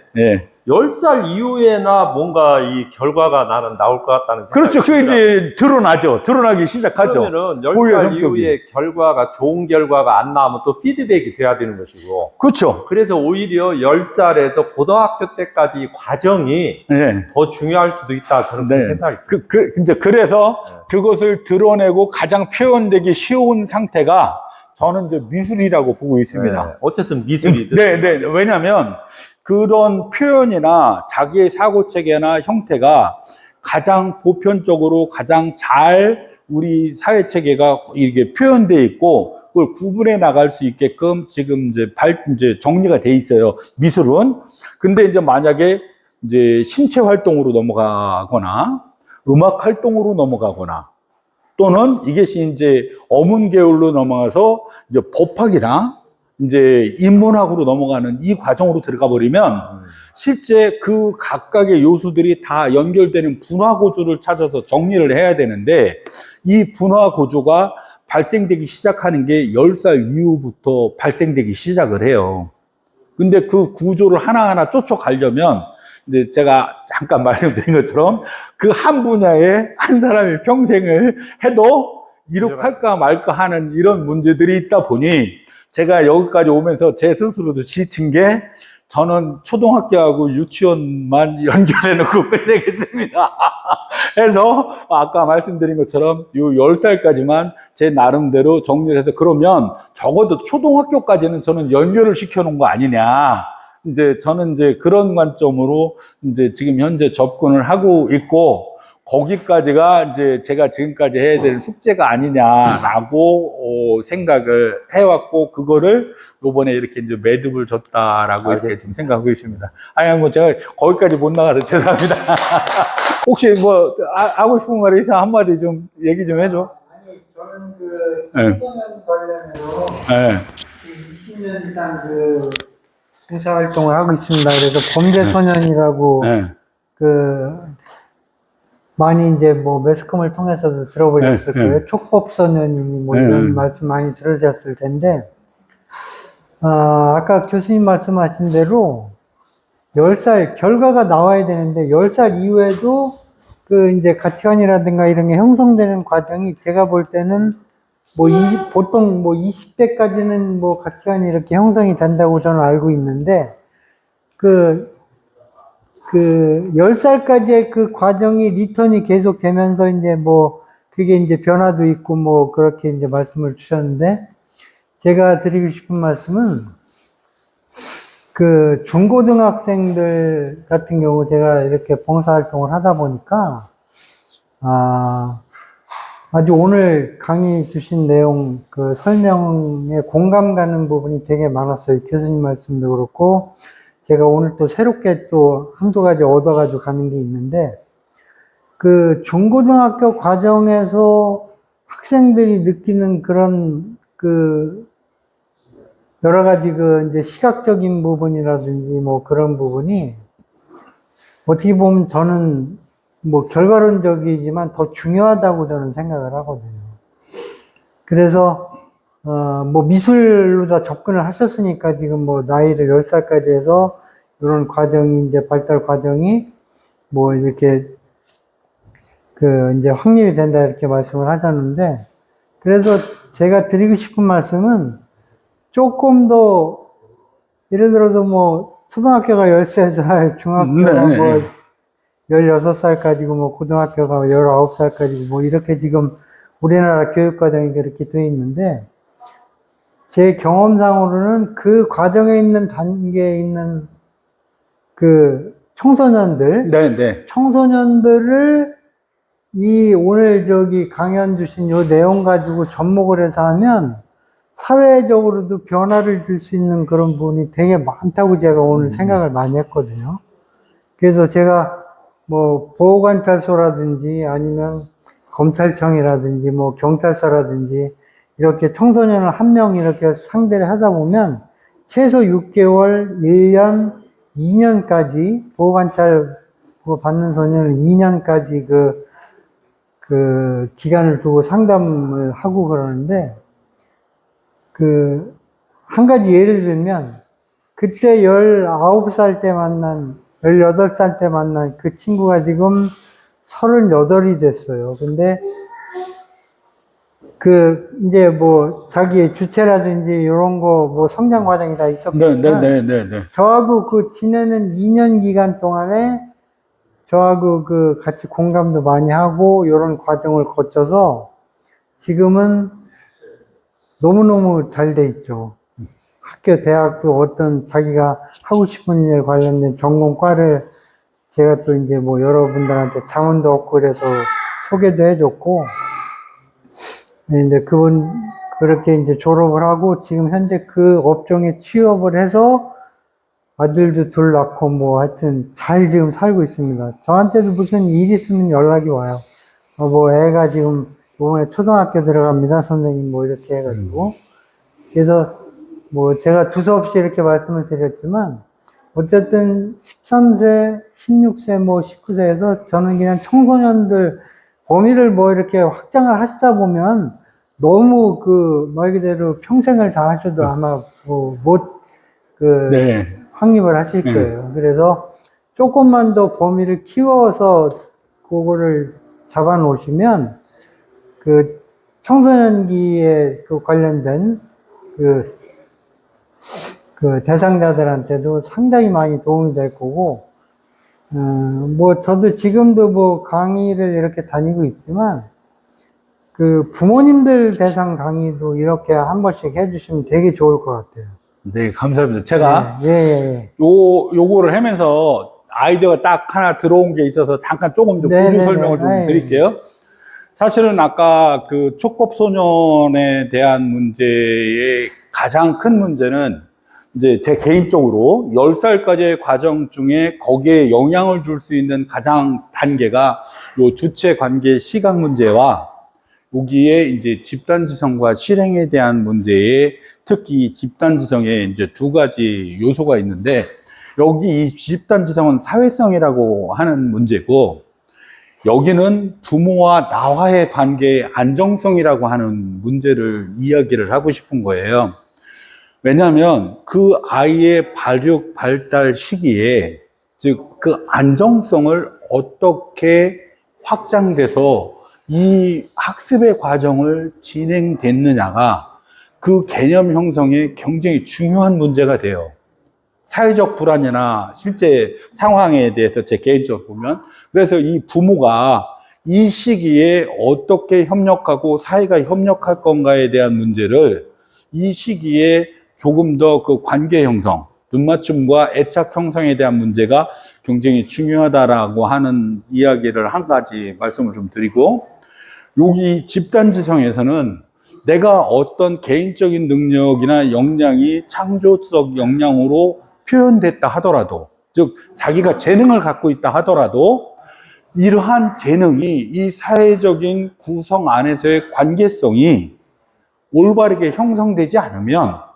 Speaker 3: 10살 이후에나 뭔가 이 결과가 나는 나올 것 같다는 생각이
Speaker 1: 그렇죠. 그게 이제 드러나죠. 드러나기 시작하죠.
Speaker 3: 그러면은 10살 이후에 결과가 좋은 결과가 안 나오면 또 피드백이 돼야 되는 것이고.
Speaker 1: 그렇죠.
Speaker 3: 그래서 오히려 10살에서 고등학교 때까지 이 과정이 더 중요할 수도 있다. 저는 그런 생각이 듭니다.
Speaker 1: 이제 그래서 그것을 드러내고 가장 표현되기 쉬운 상태가 저는 이제 미술이라고 보고 있습니다.
Speaker 3: 어쨌든 미술이든.
Speaker 1: 왜냐하면 그런 표현이나 자기의 사고 체계나 형태가 가장 보편적으로 가장 잘 우리 사회 체계가 이렇게 표현되어 있고 그걸 구분해 나갈 수 있게끔 지금 이제 정리가 돼 있어요. 미술은. 근데 이제 만약에 이제 신체 활동으로 넘어가거나 음악 활동으로 넘어가거나 또는 이것이 이제 어문 계열로 넘어가서 이제 법학이나 이제 인문학으로 넘어가는 이 과정으로 들어가 버리면 실제 그 각각의 요소들이 다 연결되는 분화 구조를 찾아서 정리를 해야 되는데, 이 분화 구조가 발생되기 시작하는 게 10살 이후부터 발생되기 시작을 해요. 근데 그 구조를 하나하나 쫓아가려면 이제 제가 잠깐 말씀드린 것처럼 그 한 분야에 한 사람이 평생을 해도 이룩할까 말까 하는 이런 문제들이 있다 보니 제가 여기까지 오면서 제 스스로도 지친 게 저는 초등학교하고 유치원만 연결해 놓고 끝내겠습니다. 해서 아까 말씀드린 것처럼 요 10살까지만 제 나름대로 정리를 해서 그러면 적어도 초등학교까지는 저는 연결을 시켜 놓은 거 아니냐. 이제 저는 이제 그런 관점으로 이제 지금 현재 접근을 하고 있고 거기까지가 이제 제가 지금까지 해야 될 숙제가 아니냐라고 생각을 해왔고 그거를 요번에 이렇게 이제 매듭을 줬다라고 이렇게 지금 생각하고 있습니다. 아니 뭐 제가 거기까지 못 나가서 죄송합니다. 혹시 뭐 하고 싶은 말이 있어 한마디 좀 얘기 좀 해줘.
Speaker 4: 아니 저는 그 청소년 관련해서
Speaker 1: 네.
Speaker 4: 20년 이상 그 봉사활동을 하고 있습니다. 그래서 범죄소년이라고
Speaker 1: 네.
Speaker 4: 그 많이 이제 뭐 매스컴을 통해서도 들어보셨을 거예요. 촉법소년이니 뭐 이런 말씀 많이 들으셨을 텐데, 아까 교수님 말씀하신 대로 10살, 결과가 나와야 되는데 10살 이후에도 그 이제 가치관이라든가 이런 게 형성되는 과정이 제가 볼 때는 뭐 보통 뭐 20대까지는 뭐 가치관이 이렇게 형성이 된다고 저는 알고 있는데, 그 10살까지의 그 과정이 리턴이 계속 되면서 이제 뭐 그게 이제 변화도 있고 뭐 그렇게 이제 말씀을 주셨는데, 제가 드리고 싶은 말씀은 그 중고등학생들 같은 경우 제가 이렇게 봉사활동을 하다 보니까 아주 오늘 강의 주신 내용 그 설명에 공감 가는 부분이 되게 많았어요. 교수님 말씀도 그렇고 제가 오늘 또 새롭게 또 한두 가지 얻어가지고 가는 게 있는데, 그 중고등학교 과정에서 학생들이 느끼는 그런 그 여러 가지 그 이제 시각적인 부분이라든지 뭐 그런 부분이 어떻게 보면 저는 뭐 결과론적이지만 더 중요하다고 저는 생각을 하거든요. 그래서 뭐 미술로 다 접근을 하셨으니까 지금 뭐 나이를 10살까지 해서 이런 과정이 이제 발달 과정이 뭐 이렇게 그 이제 확립이 된다 이렇게 말씀을 하셨는데, 그래서 제가 드리고 싶은 말씀은 조금 더 예를 들어서 뭐 초등학교가 13살, 중학교가 뭐 16살까지고 뭐 고등학교가 19살까지고 뭐 이렇게 지금 우리나라 교육과정이 그렇게 되어 있는데, 제 경험상으로는 그 과정에 있는 단계에 있는 그 청소년들, 청소년들을 이 오늘 저기 강연 주신 요 내용 가지고 접목을 해서 하면 사회적으로도 변화를 줄 수 있는 그런 부분이 되게 많다고 제가 오늘 생각을 많이 했거든요. 그래서 제가 뭐 보호관찰소라든지 아니면 검찰청이라든지 뭐 경찰서라든지 이렇게 청소년을 한 명 이렇게 상대를 하다 보면 최소 6개월, 1년, 2년까지 보호관찰 받는 소년을 2년까지 그 기간을 두고 상담을 하고 그러는데, 한 가지 예를 들면 그때 19살 때 만난 18살 때 만난 그 친구가 지금 38이 됐어요. 근데 이제 뭐 자기의 주체라든지 이런 거 뭐 성장 과정이 다 있었거든요. 저하고 그 지내는 2년 기간 동안에 저하고 같이 공감도 많이 하고 이런 과정을 거쳐서 지금은 너무너무 잘 돼 있죠. 학교, 대학도 어떤 자기가 하고 싶은 일 관련된 전공과를 제가 또 이제 뭐 여러분들한테 자문도 얻고 그래서 소개도 해줬고, 이제 그분 그렇게 이제 졸업을 하고 지금 현재 그 업종에 취업을 해서 아들도 둘 낳고 뭐 하여튼 잘 지금 살고 있습니다. 저한테도 무슨 일 있으면 연락이 와요. 뭐 애가 지금 이번에 초등학교 들어갑니다, 선생님 뭐 이렇게 해가지고. 그래서 뭐 제가 두서없이 이렇게 말씀을 드렸지만 어쨌든 13세, 16세, 뭐 19세에서 저는 그냥 청소년들 범위를 뭐 이렇게 확장을 하시다 보면 너무 말 그대로 평생을 다 하셔도 아마 확립을 하실 거예요. 그래서 조금만 더 범위를 키워서 그거를 잡아 놓으시면 청소년기에 관련된 그 대상자들한테도 상당히 많이 도움이 될 거고, 뭐 저도 지금도 뭐 강의를 이렇게 다니고 있지만, 그 부모님들 대상 강의도 이렇게 한 번씩 해주시면 되게 좋을 것 같아요.
Speaker 1: 네, 감사합니다. 제가
Speaker 4: 예.
Speaker 1: 요거를 하면서 아이디어가 딱 하나 들어온 게 있어서 잠깐 조금 좀 구조 설명을 좀 드릴게요. 사실은 아까 그 촉법소년에 대한 문제의 가장 큰 문제는 이제 제 개인적으로 10살까지의 과정 중에 거기에 영향을 줄 수 있는 가장 단계가 요 주체 관계 시각 문제와 여기에 이제 집단지성과 실행에 대한 문제에 특히 집단지성에 이제 두 가지 요소가 있는데 여기 이 집단지성은 사회성이라고 하는 문제고 여기는 부모와 나와의 관계의 안정성이라고 하는 문제를 이야기를 하고 싶은 거예요. 왜냐하면 그 아이의 발육, 발달 시기에 즉 그 안정성을 어떻게 확장돼서 이 학습의 과정을 진행됐느냐가 그 개념 형성에 굉장히 중요한 문제가 돼요. 사회적 불안이나 실제 상황에 대해서 제 개인적으로 보면 그래서 이 부모가 이 시기에 어떻게 협력하고 사회가 협력할 건가에 대한 문제를 이 시기에 조금 더 그 관계 형성, 눈맞춤과 애착 형성에 대한 문제가 굉장히 중요하다라고 하는 이야기를 한 가지 말씀을 좀 드리고 여기 집단지성에서는 내가 어떤 개인적인 능력이나 역량이 창조적 역량으로 표현됐다 하더라도 즉 자기가 재능을 갖고 있다 하더라도 이러한 재능이 이 사회적인 구성 안에서의 관계성이 올바르게 형성되지 않으면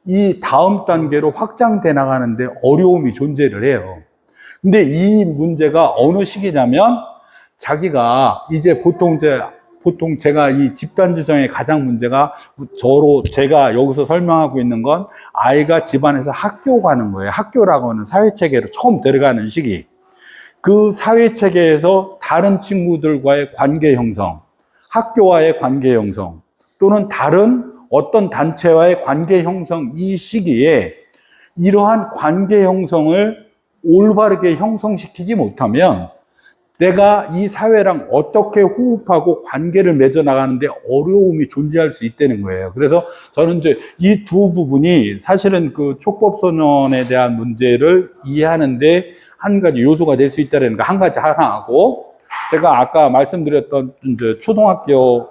Speaker 1: 이 다음 단계로 확장돼 나가는데 어려움이 존재를 해요. 근데 이 문제가 어느 시기냐면 자기가 이제 보통 제가 이 집단지성의 가장 문제가 제가 여기서 설명하고 있는 건 아이가 집안에서 학교 가는 거예요. 학교라고 하는 사회체계로 처음 들어가는 시기. 그 사회체계에서 다른 친구들과의 관계 형성, 학교와의 관계 형성, 또는 다른 어떤 단체와의 관계 형성 이 시기에 이러한 관계 형성을 올바르게 형성시키지 못하면 내가 이 사회랑 어떻게 호흡하고 관계를 맺어 나가는데 어려움이 존재할 수 있다는 거예요. 그래서 저는 이제 이 두 부분이 사실은 그 촉법소년에 대한 문제를 이해하는데 한 가지 요소가 될 수 있다는 거 한 가지 하나 하고 제가 아까 말씀드렸던 이제 초등학교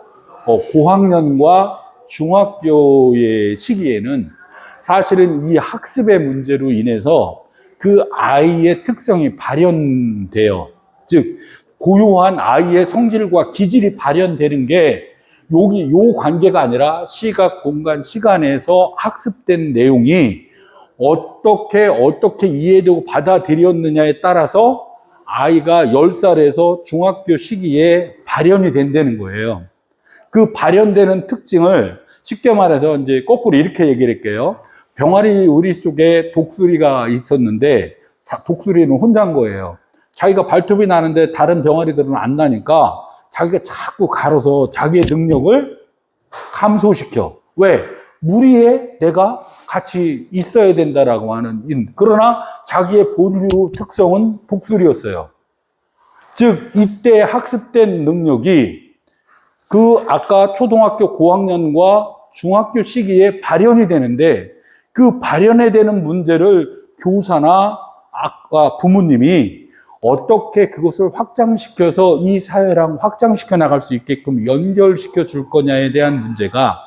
Speaker 1: 고학년과 중학교의 시기에는 사실은 이 학습의 문제로 인해서 그 아이의 특성이 발현돼요. 즉 고유한 아이의 성질과 기질이 발현되는 게 여기 요 관계가 아니라 시각, 공간, 시간에서 학습된 내용이 어떻게 이해되고 받아들였느냐에 따라서 아이가 10살에서 중학교 시기에 발현이 된다는 거예요. 그 발현되는 특징을 쉽게 말해서 이제 거꾸로 이렇게 얘기를 할게요. 병아리 우리 속에 독수리가 있었는데 독수리는 혼자인 거예요. 자기가 발톱이 나는데 다른 병아리들은 안 나니까 자기가 자꾸 가로서 자기의 능력을 감소시켜. 왜? 무리에 내가 같이 있어야 된다라고 하는 그러나 자기의 본유 특성은 독수리였어요. 즉 이때 학습된 능력이 그 아까 초등학교 고학년과 중학교 시기에 발현이 되는데 그 발현에 되는 문제를 교사나 부모님이 어떻게 그것을 확장시켜서 이 사회랑 확장시켜 나갈 수 있게끔 연결시켜 줄 거냐에 대한 문제가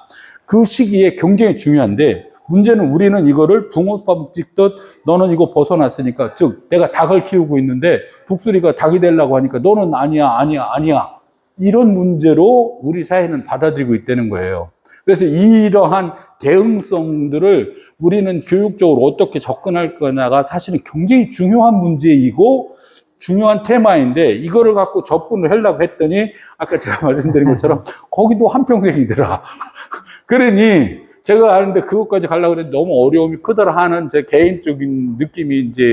Speaker 1: 그 시기에 굉장히 중요한데 문제는 우리는 이거를 붕어빵 찍듯 너는 이거 벗어났으니까 즉 내가 닭을 키우고 있는데 독수리가 닭이 되려고 하니까 너는 아니야 이런 문제로 우리 사회는 받아들이고 있다는 거예요. 그래서 이러한 대응성들을 우리는 교육적으로 어떻게 접근할 거냐가 사실은 굉장히 중요한 문제이고 중요한 테마인데 이거를 갖고 접근을 하려고 했더니 아까 제가 말씀드린 것처럼 거기도 한평생이더라. 그러니 제가 아는데 그것까지 가려고 했는데 너무 어려움이 크더라 하는 제 개인적인 느낌이 이제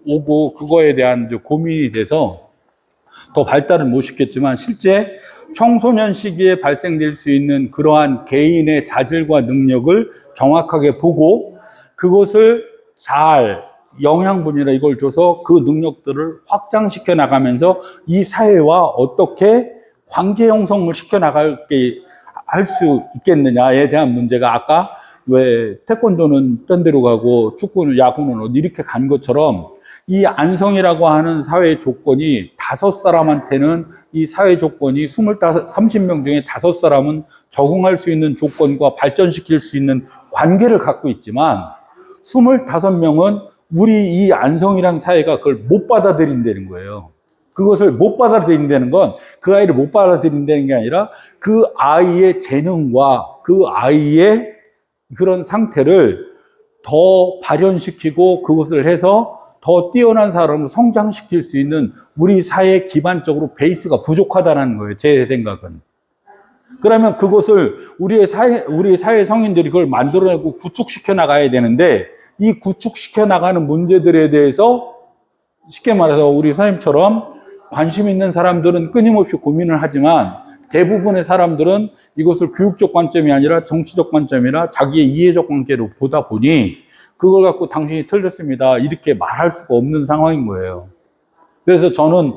Speaker 1: 오고 그거에 대한 이제 고민이 돼서 더 발달을 못 시켰지만 실제 청소년 시기에 발생될 수 있는 그러한 개인의 자질과 능력을 정확하게 보고 그것을 잘 영양분이나 이걸 줘서 그 능력들을 확장시켜 나가면서 이 사회와 어떻게 관계 형성을 시켜 나갈게 할 수 있겠느냐에 대한 문제가 아까 왜 태권도는 딴 데로 가고 축구는 야구는 어디 이렇게 간 것처럼 이 안성이라고 하는 사회 조건이 5사람한테는 이 사회 조건이 30명 중에 5사람은 적응할 수 있는 조건과 발전시킬 수 있는 관계를 갖고 있지만 25명은 우리 이 안성이라는 사회가 그걸 못 받아들인다는 거예요. 그것을 못 받아들인다는 건 그 아이를 못 받아들인다는 게 아니라 그 아이의 재능과 그 아이의 그런 상태를 더 발현시키고 그것을 해서 더 뛰어난 사람을 성장시킬 수 있는 우리 사회 기반적으로 베이스가 부족하다는 거예요. 제 생각은. 그러면 그것을 우리 사회 성인들이 그걸 만들어내고 구축시켜 나가야 되는데 이 구축시켜 나가는 문제들에 대해서 쉽게 말해서 우리 선생님처럼 관심 있는 사람들은 끊임없이 고민을 하지만 대부분의 사람들은 이것을 교육적 관점이 아니라 정치적 관점이나 자기의 이해적 관계로 보다 보니 그걸 갖고 당신이 틀렸습니다. 이렇게 말할 수가 없는 상황인 거예요. 그래서 저는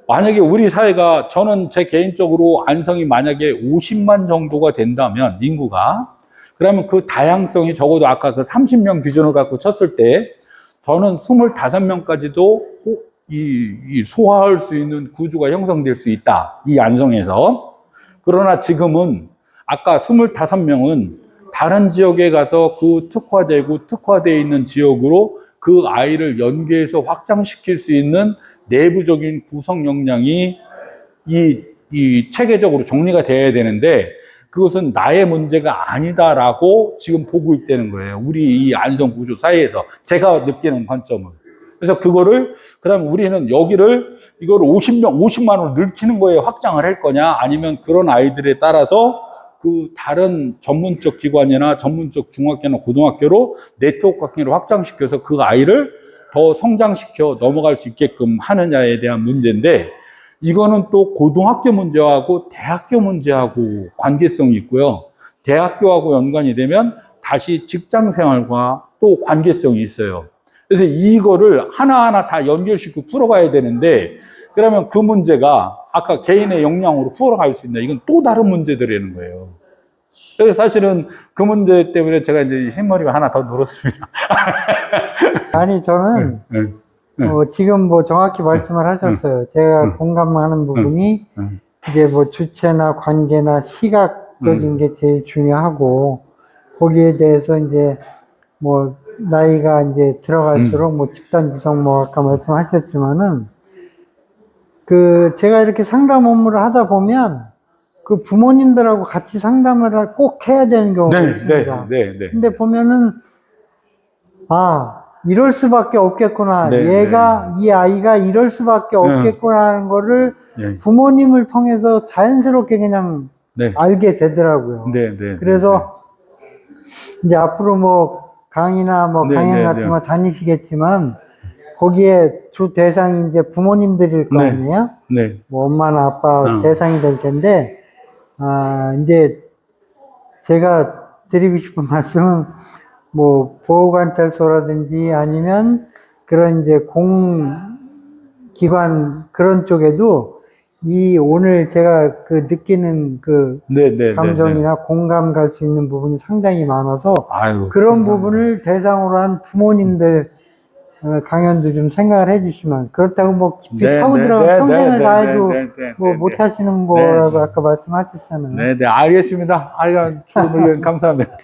Speaker 1: 만약에 우리 사회가 저는 제 개인적으로 안성이 만약에 50만 정도가 된다면 인구가 그러면 그 다양성이 적어도 아까 그 30명 기준을 갖고 쳤을 때 저는 25명까지도 소화할 수 있는 구조가 형성될 수 있다. 이 안성에서. 그러나 지금은 아까 25명은 다른 지역에 가서 그 특화되어 있는 지역으로 그 아이를 연계해서 확장시킬 수 있는 내부적인 구성 역량이 이 체계적으로 정리가 돼야 되는데 그것은 나의 문제가 아니다라고 지금 보고 있다는 거예요. 우리 이 안성 구조 사이에서 제가 느끼는 관점은. 그래서 그거를 그럼 우리는 이걸 50만으로 늘리는 거에 확장을 할 거냐 아니면 그런 아이들에 따라서 그 다른 전문적 기관이나 전문적 중학교나 고등학교로 네트워크 학교로 확장시켜서 그 아이를 더 성장시켜 넘어갈 수 있게끔 하느냐에 대한 문제인데 이거는 또 고등학교 문제하고 대학교 문제하고 관계성이 있고요. 대학교하고 연관이 되면 다시 직장 생활과 또 관계성이 있어요. 그래서 이거를 하나하나 다 연결시키고 풀어가야 되는데 그러면 그 문제가 아까 개인의 역량으로 풀어갈 수 있나 이건 또 다른 문제들이라는 거예요. 그래서 사실은 그 문제 때문에 제가 이제 흰머리가 하나 더 늘었습니다.
Speaker 4: 아니 저는 지금 뭐 정확히 말씀을 하셨어요. 제가 공감하는 부분이 이제 뭐 주체나 관계나 시각적인 게 제일 중요하고 거기에 대해서 이제 뭐 나이가 이제 들어갈수록 뭐 집단 구성 뭐 아까 말씀하셨지만은 그 제가 이렇게 상담 업무를 하다 보면 그 부모님들하고 같이 상담을 꼭 해야 되는 경우가 있습니다. 근데 보면은 이럴 수밖에 없겠구나. 이 아이가 이럴 수밖에 없겠구나 하는 거를 부모님을 통해서 자연스럽게 그냥 알게 되더라고요. 그래서 이제 앞으로 뭐 강의나 뭐 강연 같은 거 다니시겠지만 거기에 주 대상이 이제 부모님들일 거 아니에요? 뭐 엄마나 아빠 대상이 될 텐데 이제 제가 드리고 싶은 말씀은 뭐 보호관찰소라든지 아니면 그런 이제 공기관 그런 쪽에도 오늘 제가 그 느끼는 그 감정이나 공감 갈 수 있는 부분이 상당히 많아서 그런 부분을 대상으로 한 부모님들 강연도 좀 생각을 해주시면 그렇다고 뭐 깊이 파고 들어가 평생을 다 해도 뭐 못하시는 거라고 아까 말씀하셨잖아요. 알겠습니다. 출연을 감사합니다.